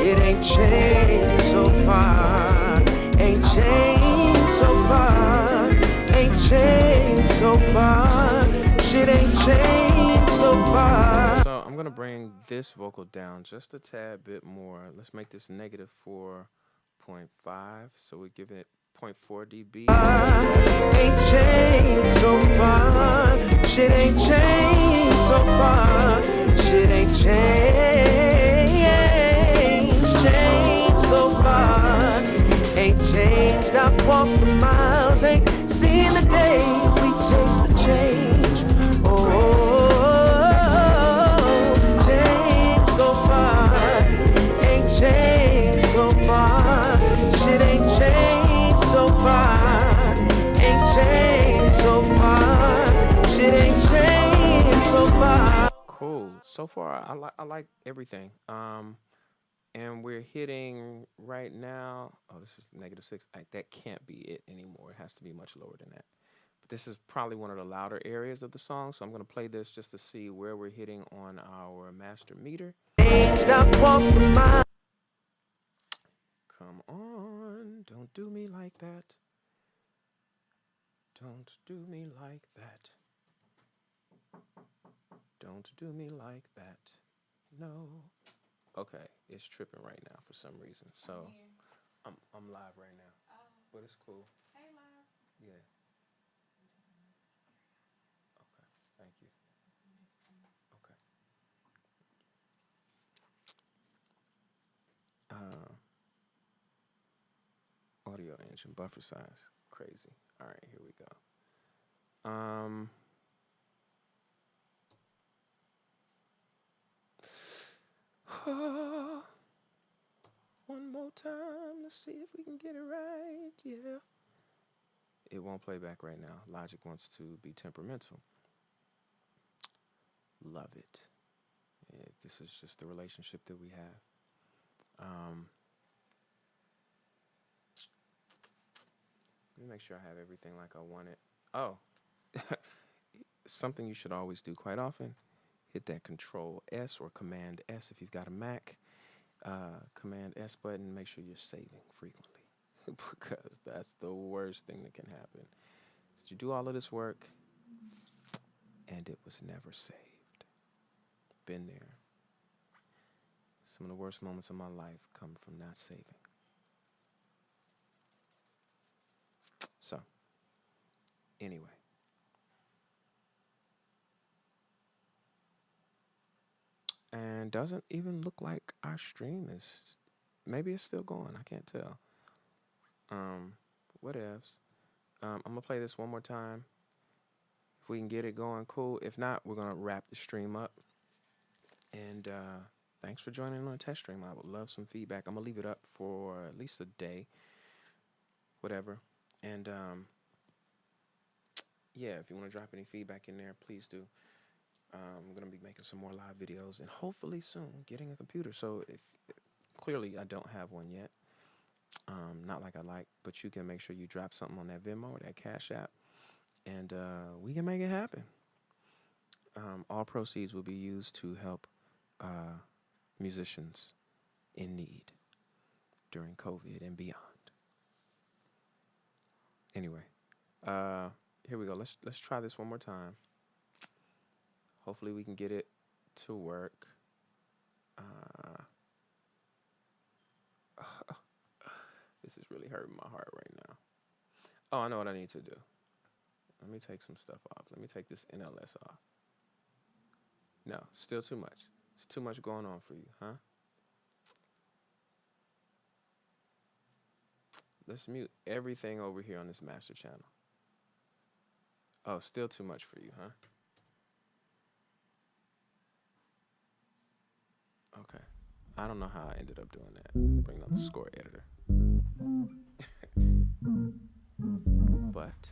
It ain't changed so far. Ain't changed so far. Ain't changed so far. Shit ain't changed so far.
So I'm gonna bring this vocal down just a tad bit more. Let's make this negative 4.5. So we give it 0.4 dB.
Ain't changed so far. Shit ain't changed so far. Shit ain't changed so far. Ain't changed. I've walked the miles. Ain't seen the day we chased the change. Changed so far. Ain't changed so far. Shit ain't changed so far. Ain't changed so far. Shit ain't changed so far.
Cool. So far, I like everything. And we're hitting right now. Oh, this is -6. That can't be it anymore. It has to be much lower than that. But this is probably one of the louder areas of the song. So I'm gonna play this just to see where we're hitting on our master meter. Come on, don't do me like that. Don't do me like that. Don't do me like that. No. Okay, it's tripping right now for some reason. So I'm live right now. But it's cool.
Hey, love.
Yeah. Okay. Thank you. Okay. Audio engine buffer size. Crazy. All right, here we go. One more time. Let's see if we can get it right. Yeah. It won't play back right now. Logic wants to be temperamental. love it. This is just the relationship that we have. Let me make sure I have everything like I want it. Oh, something you should always do quite often. Hit that Control S or Command S if you've got a Mac. Command S button. Make sure you're saving frequently because that's the worst thing that can happen. Is you do all of this work and it was never saved. Been there. Some of the worst moments of my life come from not saving. So, anyway. And doesn't even look like our stream is, maybe it's still going. I can't tell. What ifs? I'm gonna play this one more time. If we can get it going, cool. If not, we're gonna wrap the stream up. And thanks for joining on the test stream. I would love some feedback. I'm gonna leave it up for at least a day, whatever. And yeah, if you want to drop any feedback in there, please do. I'm gonna be making some more live videos, and hopefully soon getting a computer. So if clearly I don't have one yet, not like I like, but you can make sure you drop something on that Venmo or that Cash App, and we can make it happen. All proceeds will be used to help musicians in need during COVID and beyond. Anyway, here we go. Let's try this one more time. Hopefully we can get it to work. This is really hurting my heart right now. Oh, I know what I need to do. Let me take some stuff off. Let me take this NLS off. No, still too much. It's too much going on for you, huh? Let's mute everything over here on this master channel. Oh, still too much for you, huh? Okay. I don't know how I ended up doing that. Bring up the score editor. But.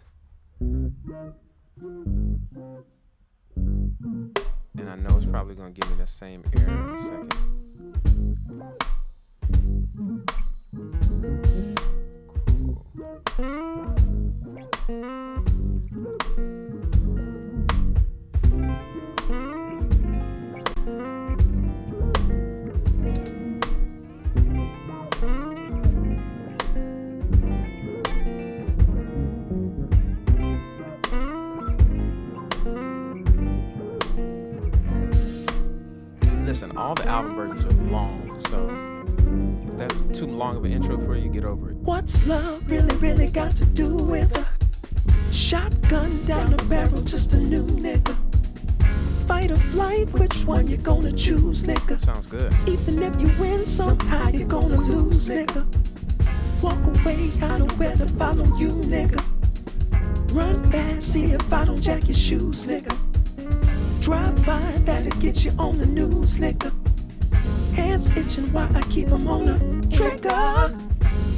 And I know it's probably going to give me the same error in a second. Listen, all the album versions are long, so if that's too long of an intro for you, get over it.
What's love really got to do with a shotgun down the barrel, just a new nigga? Fight or flight, which one you gonna choose, nigga?
Sounds good.
Even if you win, somehow you're gonna lose, nigga. Walk away, I know where to follow you, nigga. Run fast, see if I don't jack your shoes, nigga. Drive by, that'll get you on the news, nigga. Hands itching while I keep them on the trigger.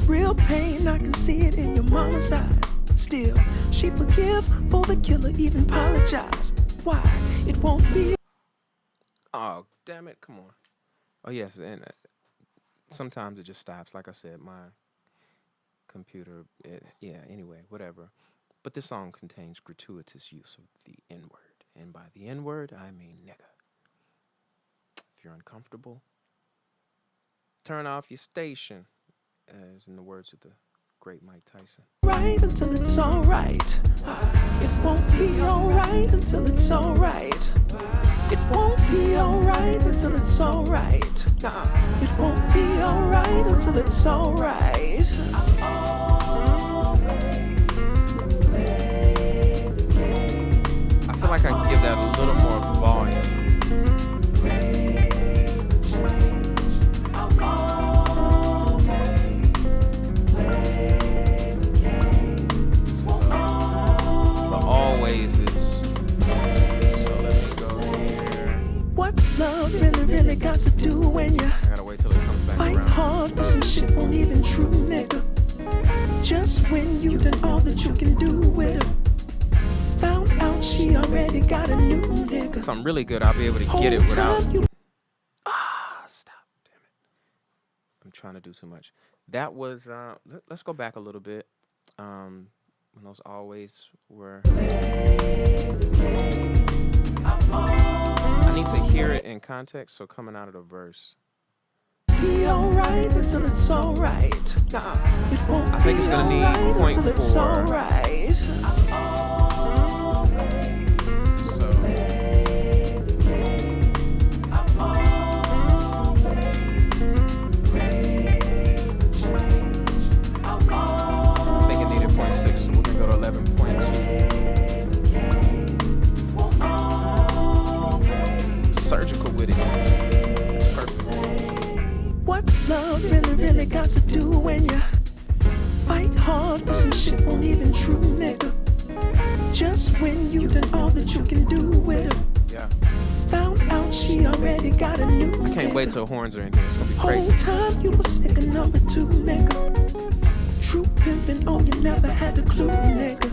Real pain, I can see it in your mama's eyes. Still, she forgive for the killer, even apologize. Why? It won't be.
Oh, damn it, come on. Oh, yes, and sometimes it just stops. Like I said, my computer, yeah, anyway, whatever. But this song contains gratuitous use of the N-word. And by the N-word, I mean nigga. If you're uncomfortable, turn off your station, as in the words of the great Mike Tyson.
Right until it's alright. It won't be alright until it's alright. It won't be alright until it's alright. Nah, it won't be alright until it's alright.
I feel like I can give that a little more volume. But always is. So let me go here.
What's love really got to do when you
I gotta wait till it comes back
fight
around.
hard for some shit won't even true, nigga? Just when you done all that you can do with it. Found out she already got a new nigga.
If I'm really good, I'll be able to get it without. Stop. Damn it. I'm trying to do too much. That was, let's go back a little bit. When those always were. I need to hear it in context, so coming out of the verse.
Be alright until it's alright. Nah, it won't
I think it's gonna need
right
point
until it's
4.
alright.
So I think it needed 0.6, so we're gonna go to 11.2. Surgical with it.
What's love really got to do when you fight hard for some shit won't even true, nigga? Just when you done all that you can do with her.
Yeah.
Found out she already got a new
I can't wait till horns are in here. It's gonna be
Whole
crazy.
time you was nigga number 2, nigga. True pimpin', oh, you never had a clue, nigga.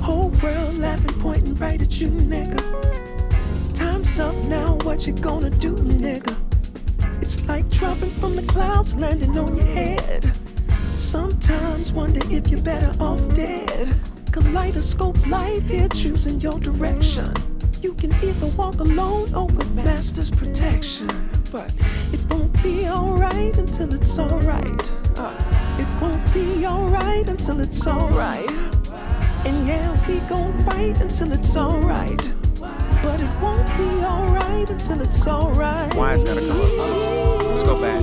Whole world laughing, pointing right at you, nigga. Time's up now, what you gonna do, nigga? It's like dropping from the clouds, landing on your head. Sometimes wonder if you're better off dead. Kaleidoscope life here, choosing your direction. You can either walk alone or with master's protection. But it won't be alright until it's alright. It won't be alright until it's alright. And yeah, we gon' fight until it's alright. But it won't be alright until it's alright.
Why's gotta come up too? Let's go back.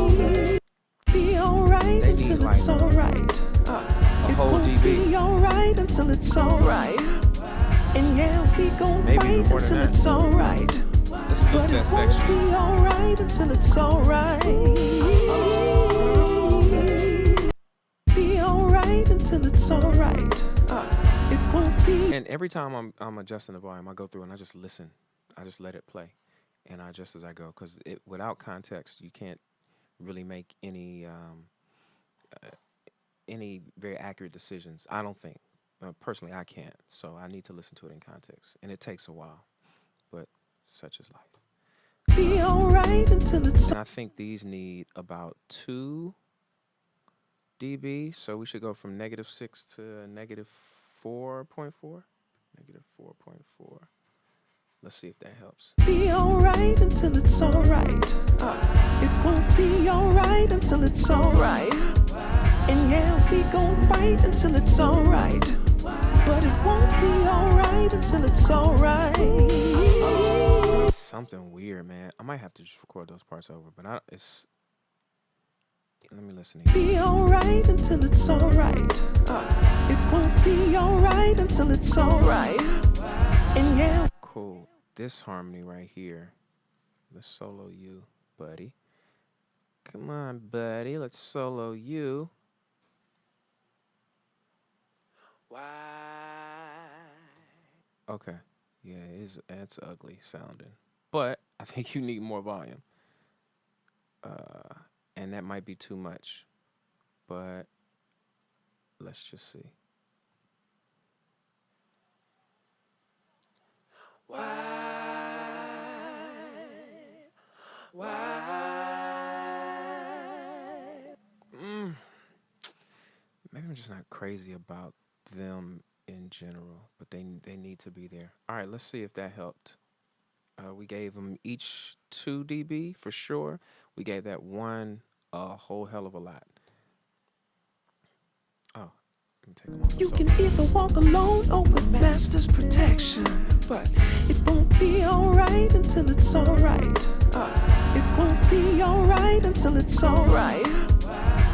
Be alright
They need,
until it's
like,
alright.
A whole
It
DB.
won't be alright until it's alright. And yeah, we gon'
Maybe
fight
even more than
until
that.
it's alright.
Let's look
But
at
it
that
won't
section.
be alright until it's alright. Be alright until it's alright. It won't be.
And every time I'm adjusting the volume, I go through and I just listen. I just let it play, and I adjust as I go. Because without context, you can't really make any very accurate decisions. I don't think. Personally, I can't. So I need to listen to it in context, and it takes a while. But such is life.
Be alright until it's.
And I think these need about 2 dB. So we should go from -6 to -4.4. -4.4. Let's see if that helps.
Be alright until it's alright. It won't be alright until it's alright. And yeah, we gon' fight until it's alright. But it won't be alright until it's alright.
Something weird, man. I might have to just record those parts over, but it's. Let me listen here.
Be alright until it's alright. It won't be alright until it's alright. And yeah.
Cool. This harmony right here. Let's solo you, buddy. Come on, buddy. Let's solo you.
Why?
Okay. Yeah, it's ugly sounding. But I think you need more volume. And that might be too much. But let's just see. Maybe I'm just not crazy about them in general, but they need to be there. All right, let's see if that helped. We gave them each 2 dB for sure. We gave that one a whole hell of a lot. Oh, let me take them off.
You can either walk alone or with master's protection. But it won't be alright until it's alright. It won't be alright until it's alright.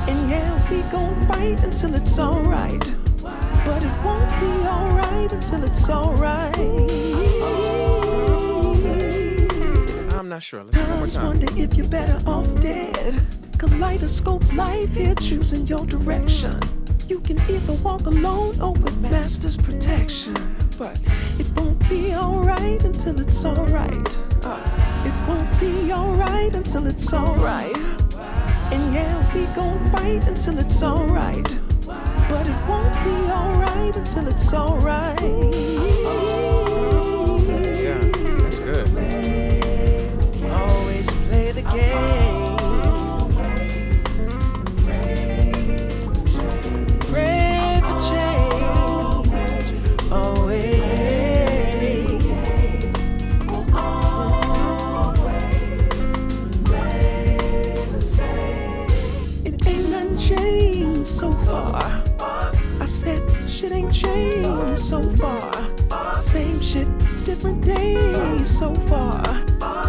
And yeah, we gon' fight until it's alright. But it won't be alright until it's alright.
I'm not sure. Let's do it one more
Times
time.
wonder if you're better off dead. Kaleidoscope life here, choosing your direction. You can either walk alone or with master's protection. But it won't be alright until it's alright. It won't be alright until it's alright. And yeah, we gon' fight until it's alright. But it won't be alright until it's alright.
Yeah, that's good.
Always play the game. Pray for change. Always. It ain't nothing changed so far. I said shit ain't changed so far. Same shit, different days so far.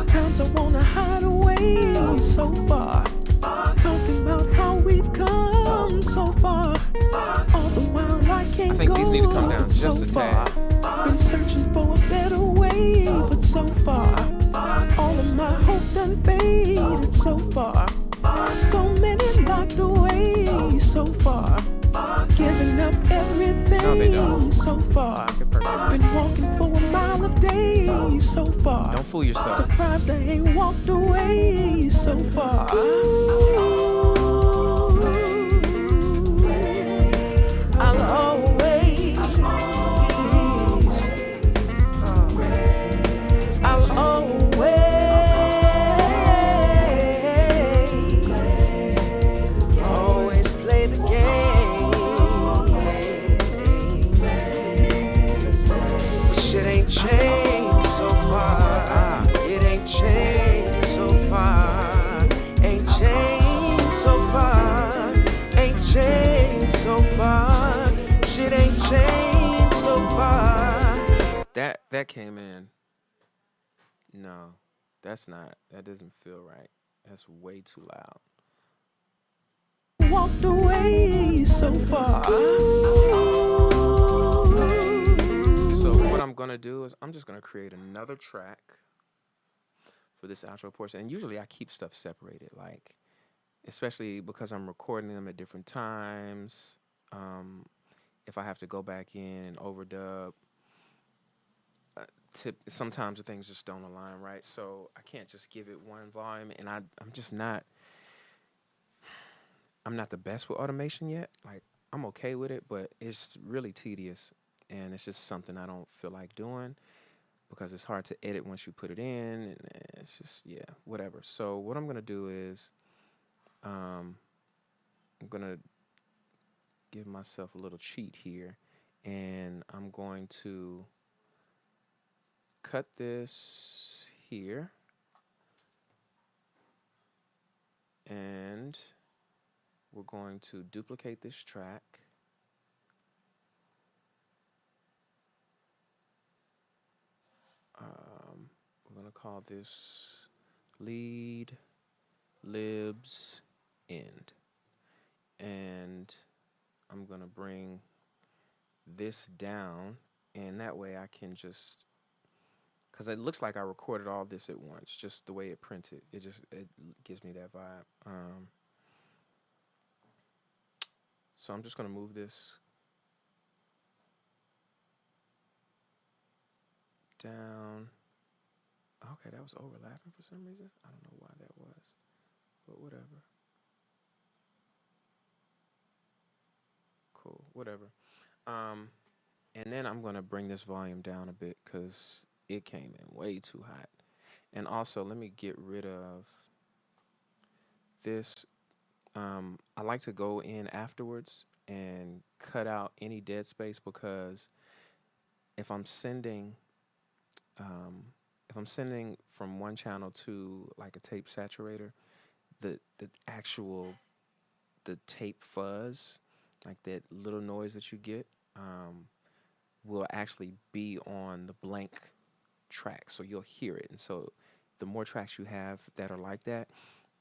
Times I wanna hide away so far. Talking about how we've come so far. All the while I can't
I think
go
these need to come down just
so
a
far.
tad.
Been searching for a better way, but so far all of my hope done faded so far. So many locked away so far. Giving up everything so far. Been walking for a mile of days so far.
Don't fool yourself.
Surprised I ain't walked away so far. I'll always, I'll always play the game. But shit ain't changed so far. It ain't changed so far. Ain't changed so far. Ain't changed so far. Shit ain't changed so far.
That came in. No, that's not. That doesn't feel right. That's way too loud.
Walked away so far.
So what I'm gonna do is I'm just gonna create another track for this outro portion. And usually I keep stuff separated, like especially because I'm recording them at different times. If I have to go back in and overdub, sometimes the things just don't align right. So I can't just give it one volume, and I'm not the best with automation yet. Like I'm okay with it, but it's really tedious, and it's just something I don't feel like doing because it's hard to edit once you put it in, and it's just whatever. So what I'm gonna do is, I'm gonna give myself a little cheat here, and I'm going to cut this here, and we're going to duplicate this track. We're going to call this lead libs end. And I'm going to bring this down, and that way I can just, because it looks like I recorded all this at once, just the way it printed. It gives me that vibe. So I'm just going to move this down. Okay, that was overlapping for some reason. I don't know why that was, but whatever. Cool, whatever. And then I'm going to bring this volume down a bit because it came in way too hot. And also, let me get rid of this. I like to go in afterwards and cut out any dead space, because if I'm sending from one channel to like a tape saturator, the tape fuzz, like that little noise that you get, will actually be on the blank track, so you'll hear it. And so the more tracks you have that are like that,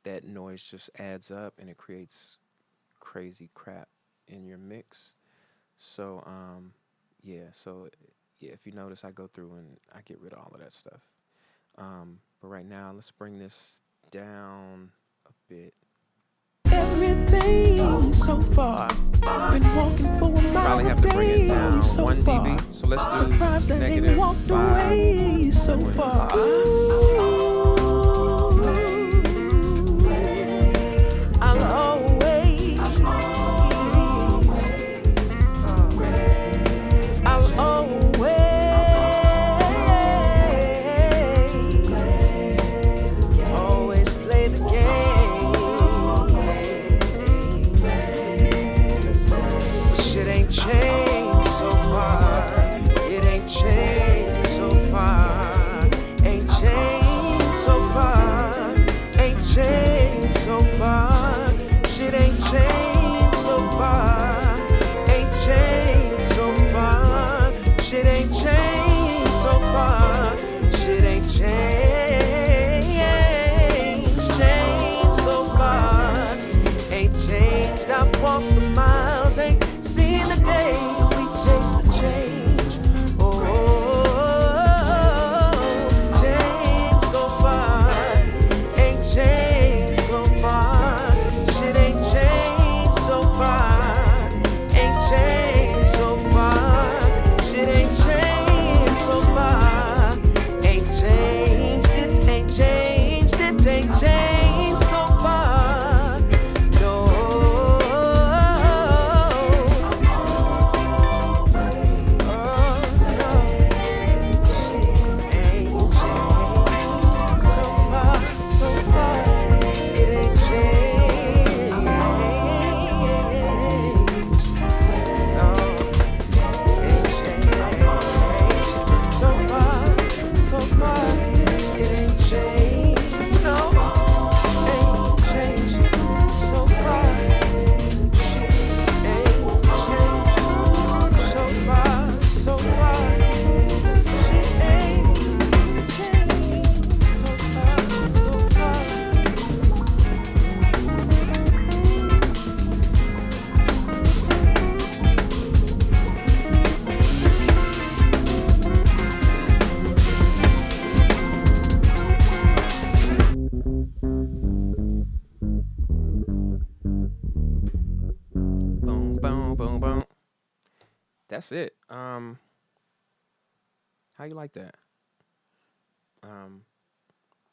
that noise just adds up and it creates crazy crap in your mix. So if you notice, I go through and I get rid of all of that stuff. But right now, let's bring this down a bit.
Everything so far. Been walking for a mile
Probably have to bring it down
so
1
far.
dB. So let's do
Surprised I ain't
-5.
walked away so far. I'll always
That's it. How you like that? Um,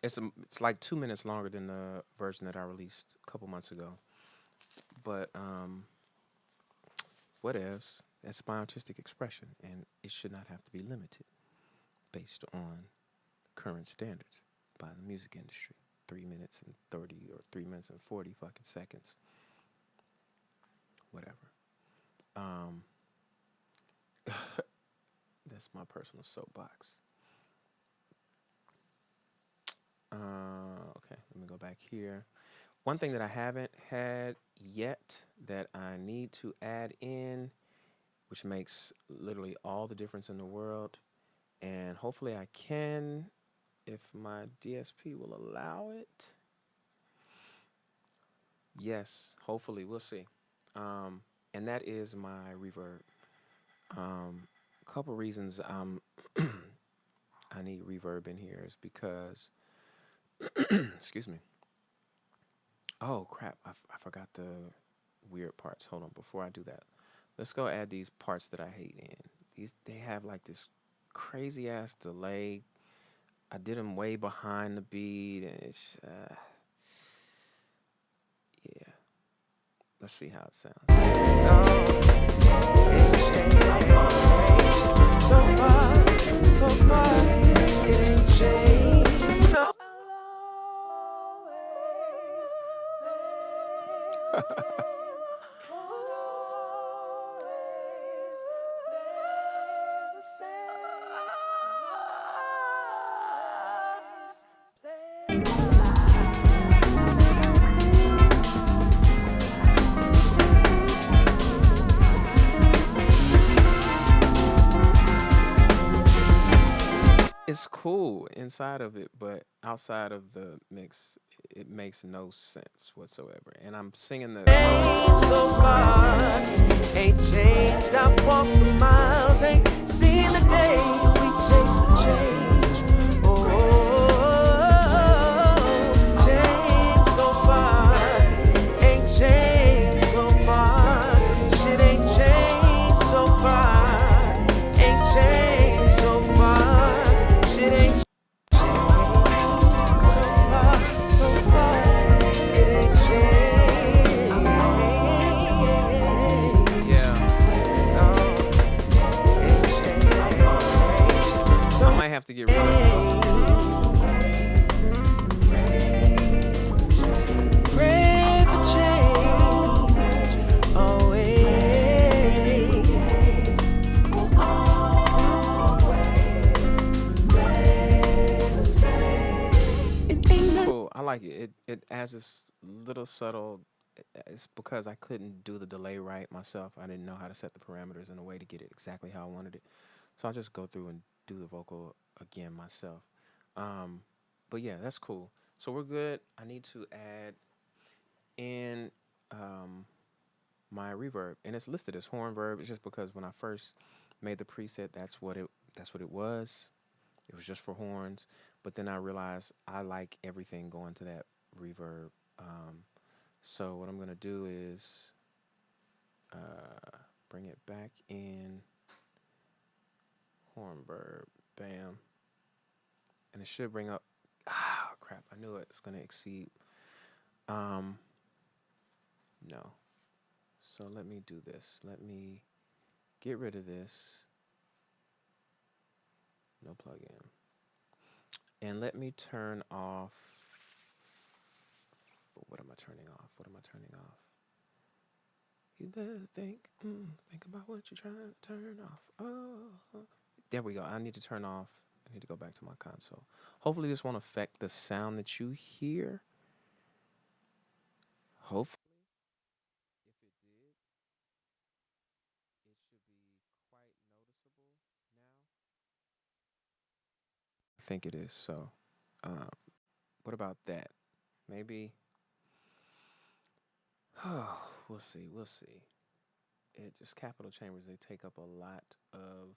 it's like 2 minutes longer than the version that I released a couple months ago. But what ifs? That's my artistic expression, and it should not have to be limited based on current standards by the music industry. 3 minutes and 30 or 3 minutes and 40 fucking seconds, whatever. Um, that's my personal soapbox. Okay, let me go back here. One thing that I haven't had yet that I need to add in, which makes literally all the difference in the world, and hopefully I can if my DSP will allow it. Yes, hopefully we'll see. And that is my reverb. A couple reasons I need reverb in here is because excuse me. Oh crap! I forgot the weird parts. Hold on, before I do that, let's go add these parts that I hate in. These they have like this crazy ass delay. I did them way behind the beat, and it's yeah. Let's see how it sounds.
So far, so far, it ain't changed. No.
It's cool inside of it, but outside of the mix, it makes no sense whatsoever. And I'm singing the
So far, ain't changed. I've walked the miles, ain't seen the day we chase the change. Changed so far, ain't changed so far. Shit ain't changed so far, ain't changed so far. Shit ain't so far, it ain't changed.
yeah. I might have to get rid of.
Pray for change, always. It ain't nothing.
Cool. I like it. It adds this little subtle. It's because I couldn't do the delay right myself. I didn't know how to set the parameters in a way to get it exactly how I wanted it. So I'll just go through and do the vocal again myself. Um, but yeah, that's cool. So we're good. I need to add in um, my reverb, and it's listed as horn verb. It's just because when I first made the preset, that's what it was. It was just for horns. But then I realized I like everything going to that reverb. So what I'm gonna do is bring it back in horn verb. Bam, and it should bring up. Ah, crap! I knew it. It's gonna exceed. Um, no. So let me do this. Let me get rid of this. No plugin. And let me turn off. What am I turning off? What am I turning off? You better think about what you're trying to turn off. Oh, there we go. I need to turn off. I need to go back to my console. Hopefully, this won't affect the sound that you hear. Hopefully, if it did, it should be quite noticeable now. I think it is. So, um, what about that? Maybe. Oh, we'll see. We'll see. It just capital chambers. They take up a lot of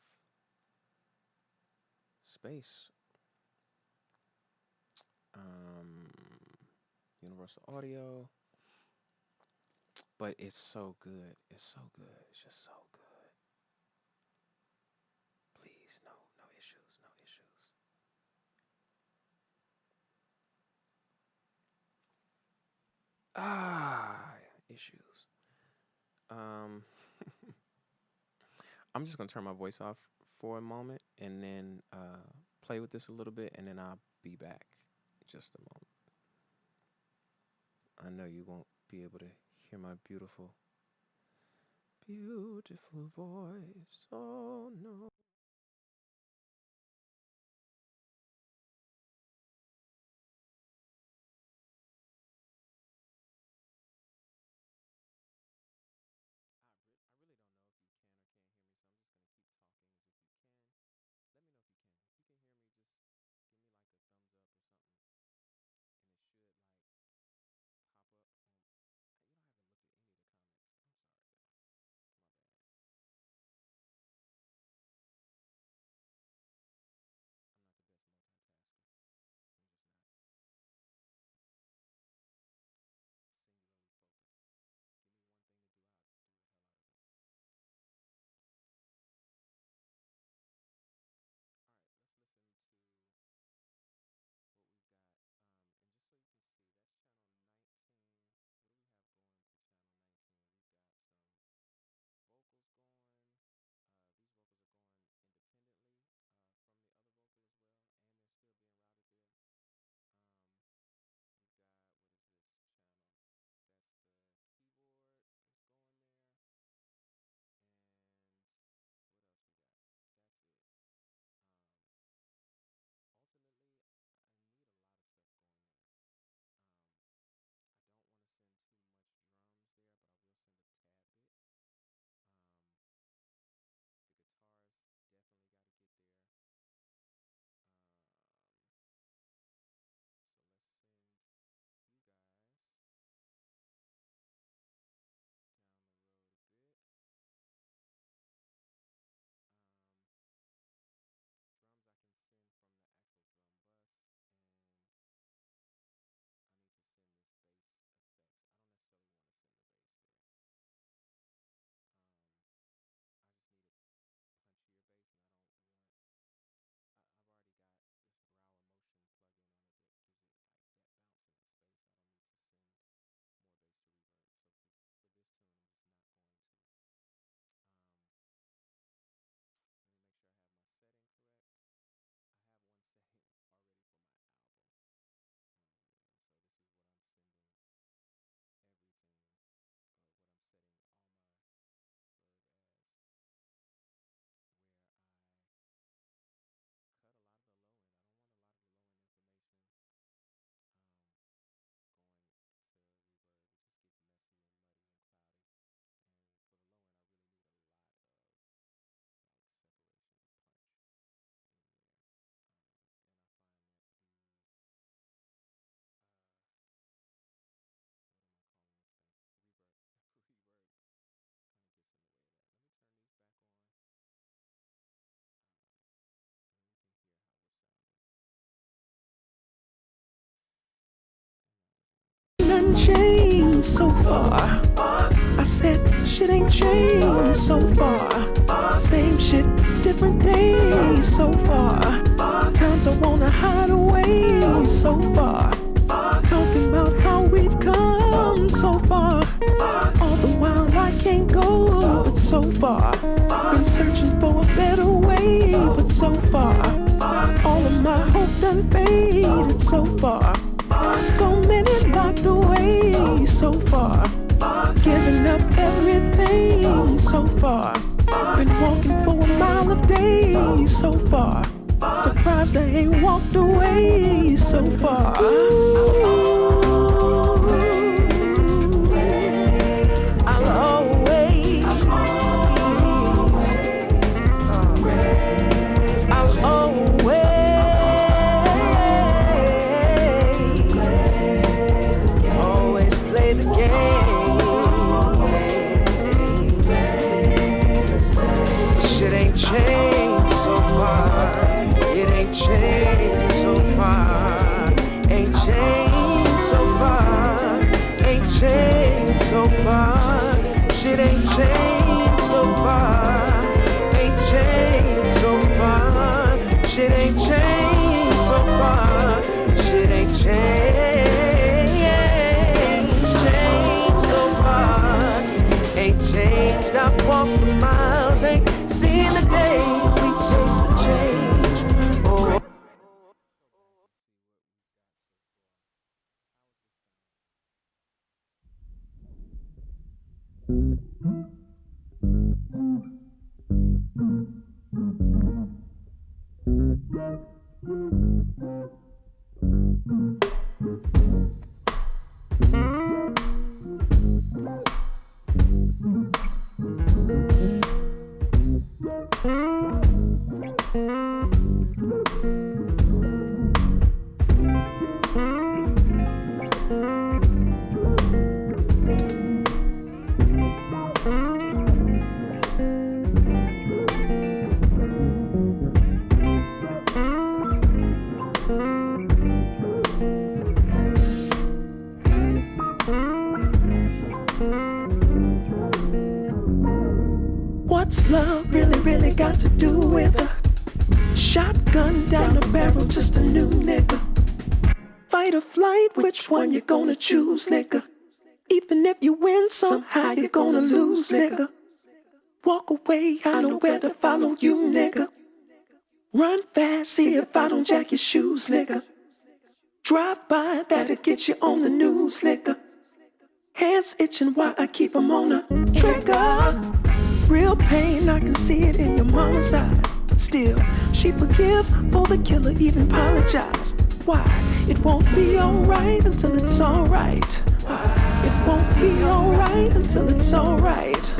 space. Um, Universal audio, but it's so good. It's so good. It's just so good. Ah, issues. Um, I'm just gonna turn my voice off for a moment and then play with this a little bit, and then I'll be back. Just a moment. I know you won't be able to hear my beautiful, beautiful voice. Oh no. I really don't know if you can or can't hear me, so I'm just gonna keep talking as if you can. Let me know if you can. If you can hear me, just give me like a thumbs up or something, and it should like pop up on. I haven't looked at any of the comments. I'm sorry, y'all. My bad. I'm not the best multitasker. I'm just not singularly focused. Give me one thing to do, I'll do the hell out of it. All right, let's listen to what we've got. And just so you can see, that's channel 19. What do we have going to channel 19? We've got some vocals going. These vocals are going independently from the other vocal as well, and they're still being routed there. Um, we've got, what is this channel? That's the keyboard that's going there. And what else we got? That's it. Um, ultimately, I need a lot of stuff going there. Um, I don't want to send too much drums there, but I will send a tad bit. Um, the guitars definitely got to get there. Um, so let's send you guys down the road a bit. Um, drums I can send from the actual drum bus, and I need to send this bass effects. I don't necessarily want to send the bass there. Um, I just need a punchier bass, and I don't want. I've already got this growl motion plug-in on it that gives it like that bounce in the space. I don't need to send more bass to reverb. So for this tune, I'm just not going to. Um, let me make sure I have my setting correct. I have one setting already for my album on here, and so this is what I'm sending everything, or what I'm setting all my verb as, where I cut a lot of the low end. I don't want a lot of the low end information um, going to reverb. It just gets messy and muddy and cloudy. And for the low end, I really need a lot of like separation and punch in there. And I find that uh, what am I calling this thing? Reverb. Reverb kind of gets in the way of that. Let me turn these back on, and then we can hear how we're sounding. And now we're
Nothing changed so far. I said shit ain't changed so far. Same shit, different days so far. Times I wanna hide away so far. Talking about how we've come so far. All the while I can't go, but so far. Been searching for a better way, but so far. All of my hope done faded so far. So many locked away so far. Giving up everything so far. Been walking for a mile of days so far. Surprised I ain't walked away so far. I'll always, I'll always play the game. Shit ain't changed so far. It ain't changed so far. Ain't changed so far. Ain't changed so far. Shit ain't changed so far. Ain't changed so far. Shit ain't changed so far. Shit ain't changed. What's love really, really got to do with a shotgun down the barrel, just a new nigga? Fight or flight, which one you gonna choose, nigga? Even if you win, somehow you're gonna lose, nigga. Walk away, I know where to follow you, nigga. Run fast, see if I don't jack your shoes, nigga. Drive by, that'll get you on the news, nigga. Hands itching while I keep 'em on a trigger. Real pain, I can see it in your mama's eyes. Still, she forgive for the killer, even apologize. Why? It won't be alright until it's alright. It won't be alright until it's alright.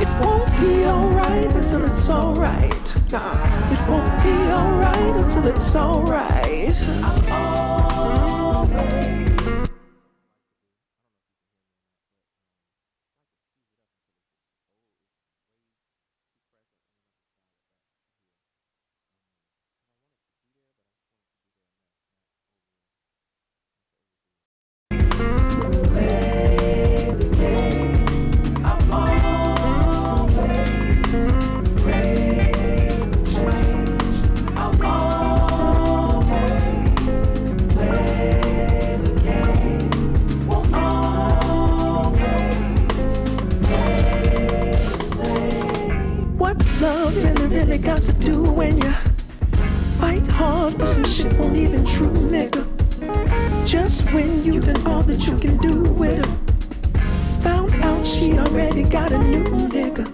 It won't be alright until it's alright. Nah, it won't be alright until it's alright. I'll always. What's love really, really got to do when you fight hard for some shit won't even true, nigga? Just when you done all that you can do with her, found out she already got a new nigga.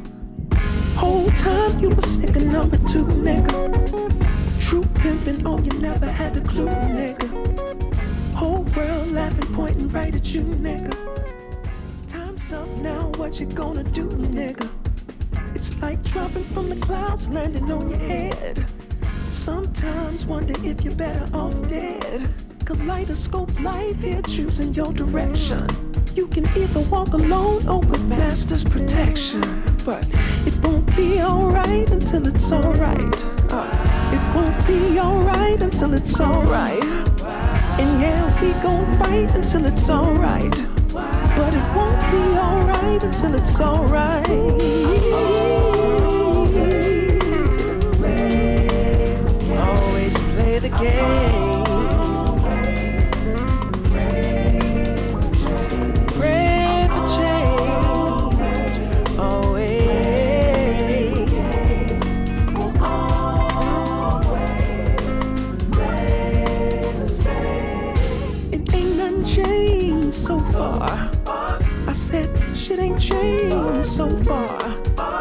Whole time you was nigga number two, nigga. True pimpin', oh you never had a clue, nigga. Whole world laughing, pointing right at you, nigga. Time's up now, what you gonna do, nigga? It's like dropping from the clouds, landing on your head. Sometimes wonder if you're better off dead. Kaleidoscope life here, choosing your direction. You can either walk alone or with master's protection. But it won't be alright until it's alright. It won't be alright until it's alright. And yeah, we gon' fight until it's alright. But it won't be alright until it's alright. Always play the game. Pray for change. Always. It ain't nothing changed so far. I said shit ain't changed so far.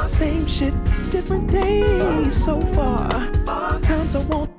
Same shit, different days so far. Times I won't.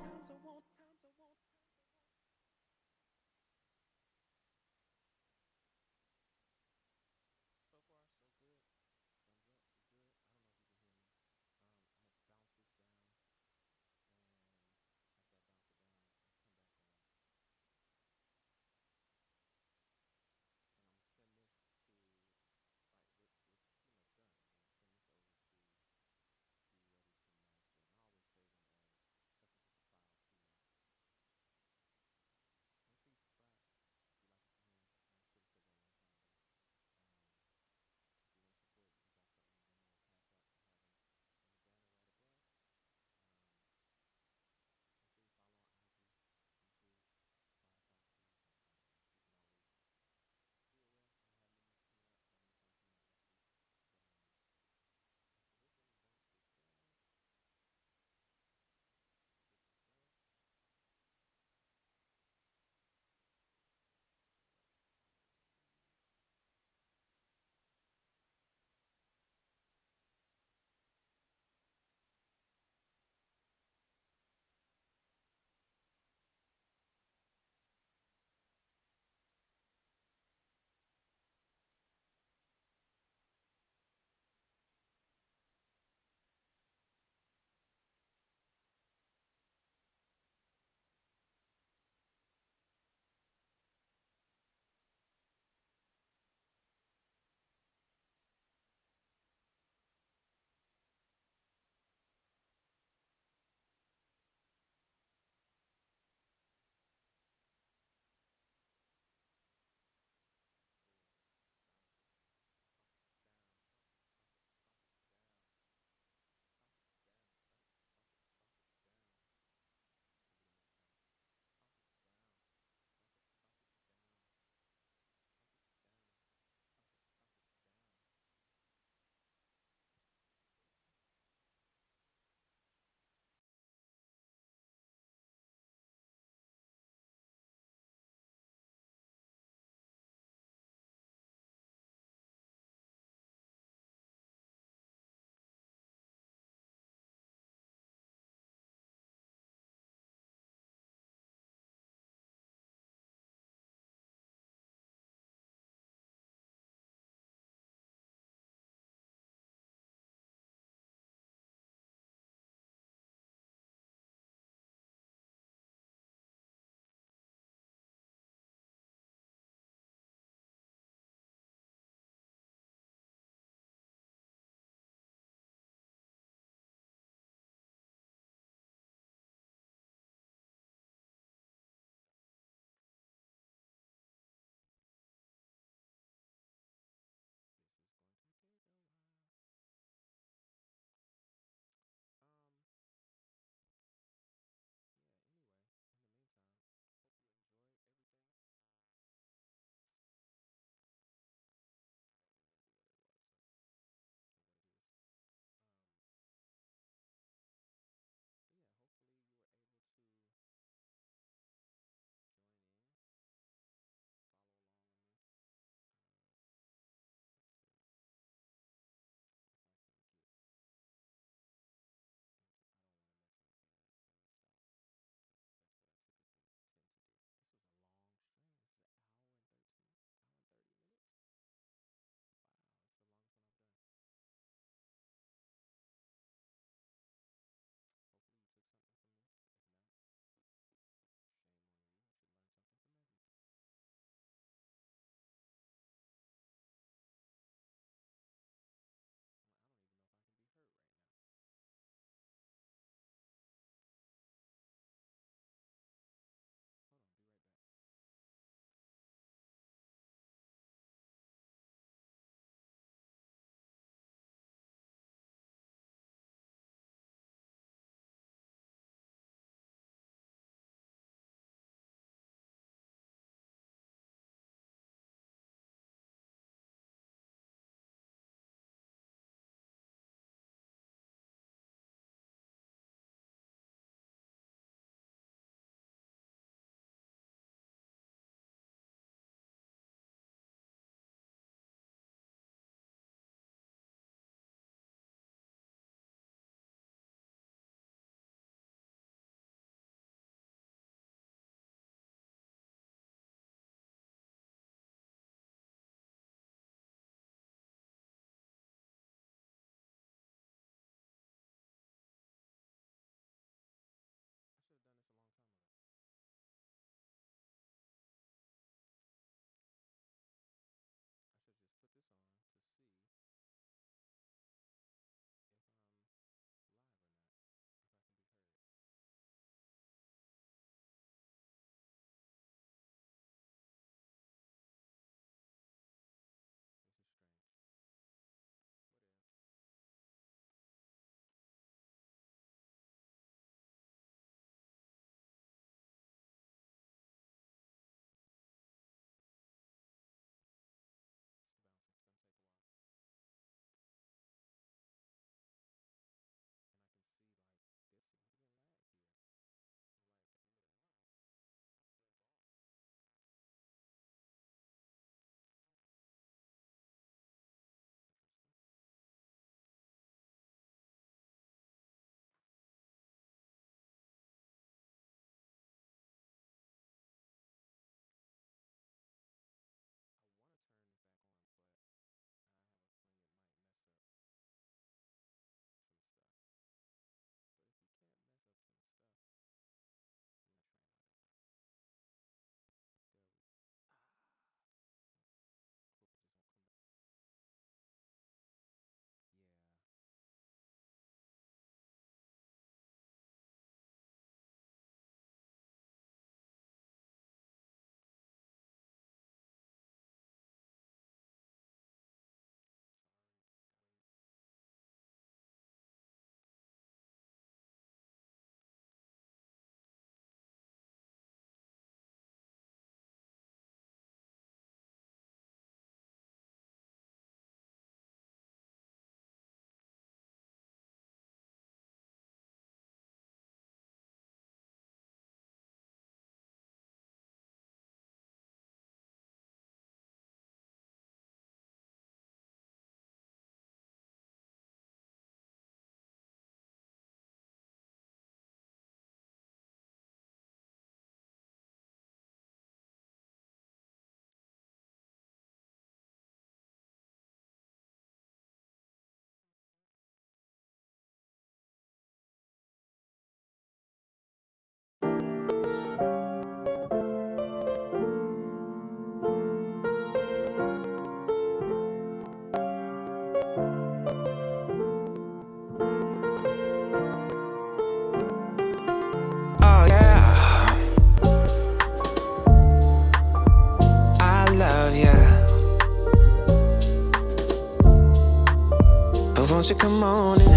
won't you come on in?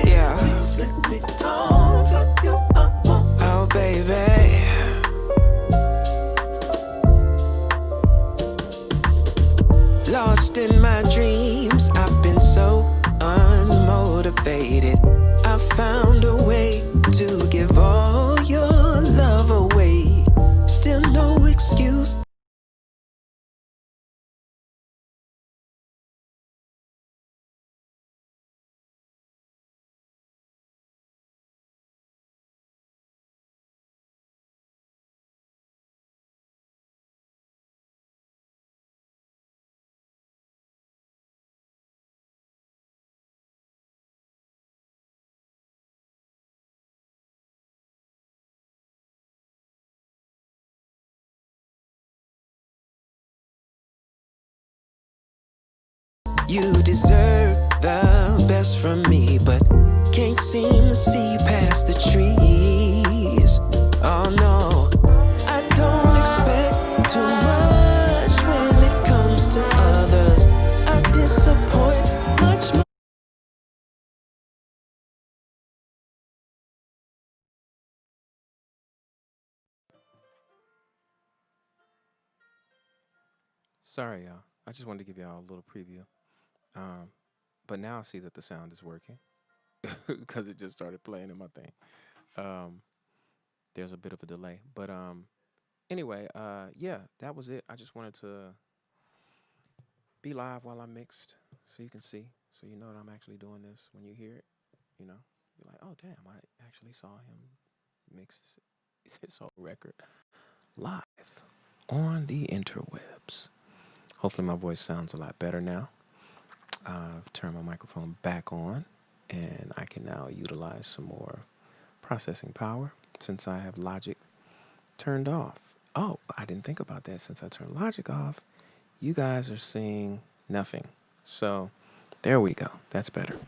Yeah. Please let me talk to you. Oh, baby. Lost in my dreams, I've been so unmotivated. I found a way to give all your love away. Still no excuse. You deserve the best from me, but can't seem to see past the trees. Oh no, I don't expect too much when it comes to others. I disappoint much more.
Sorry, y'all. I just wanted to give y'all a little preview. Um, but now I see that the sound is working because it just started playing in my thing. Um, there's a bit of a delay, but anyway, yeah, that was it. I just wanted to be live while I mixed, so you can see, so you know that I'm actually doing this. When you hear it, you know, you're like, oh damn, I actually saw him mix this whole record live on the interwebs. Hopefully, my voice sounds a lot better now. I've turned my microphone back on, and I can now utilize some more processing power since I have Logic turned off. Oh, I didn't think about that. Since I turned Logic off, you guys are seeing nothing. So there we go. That's better.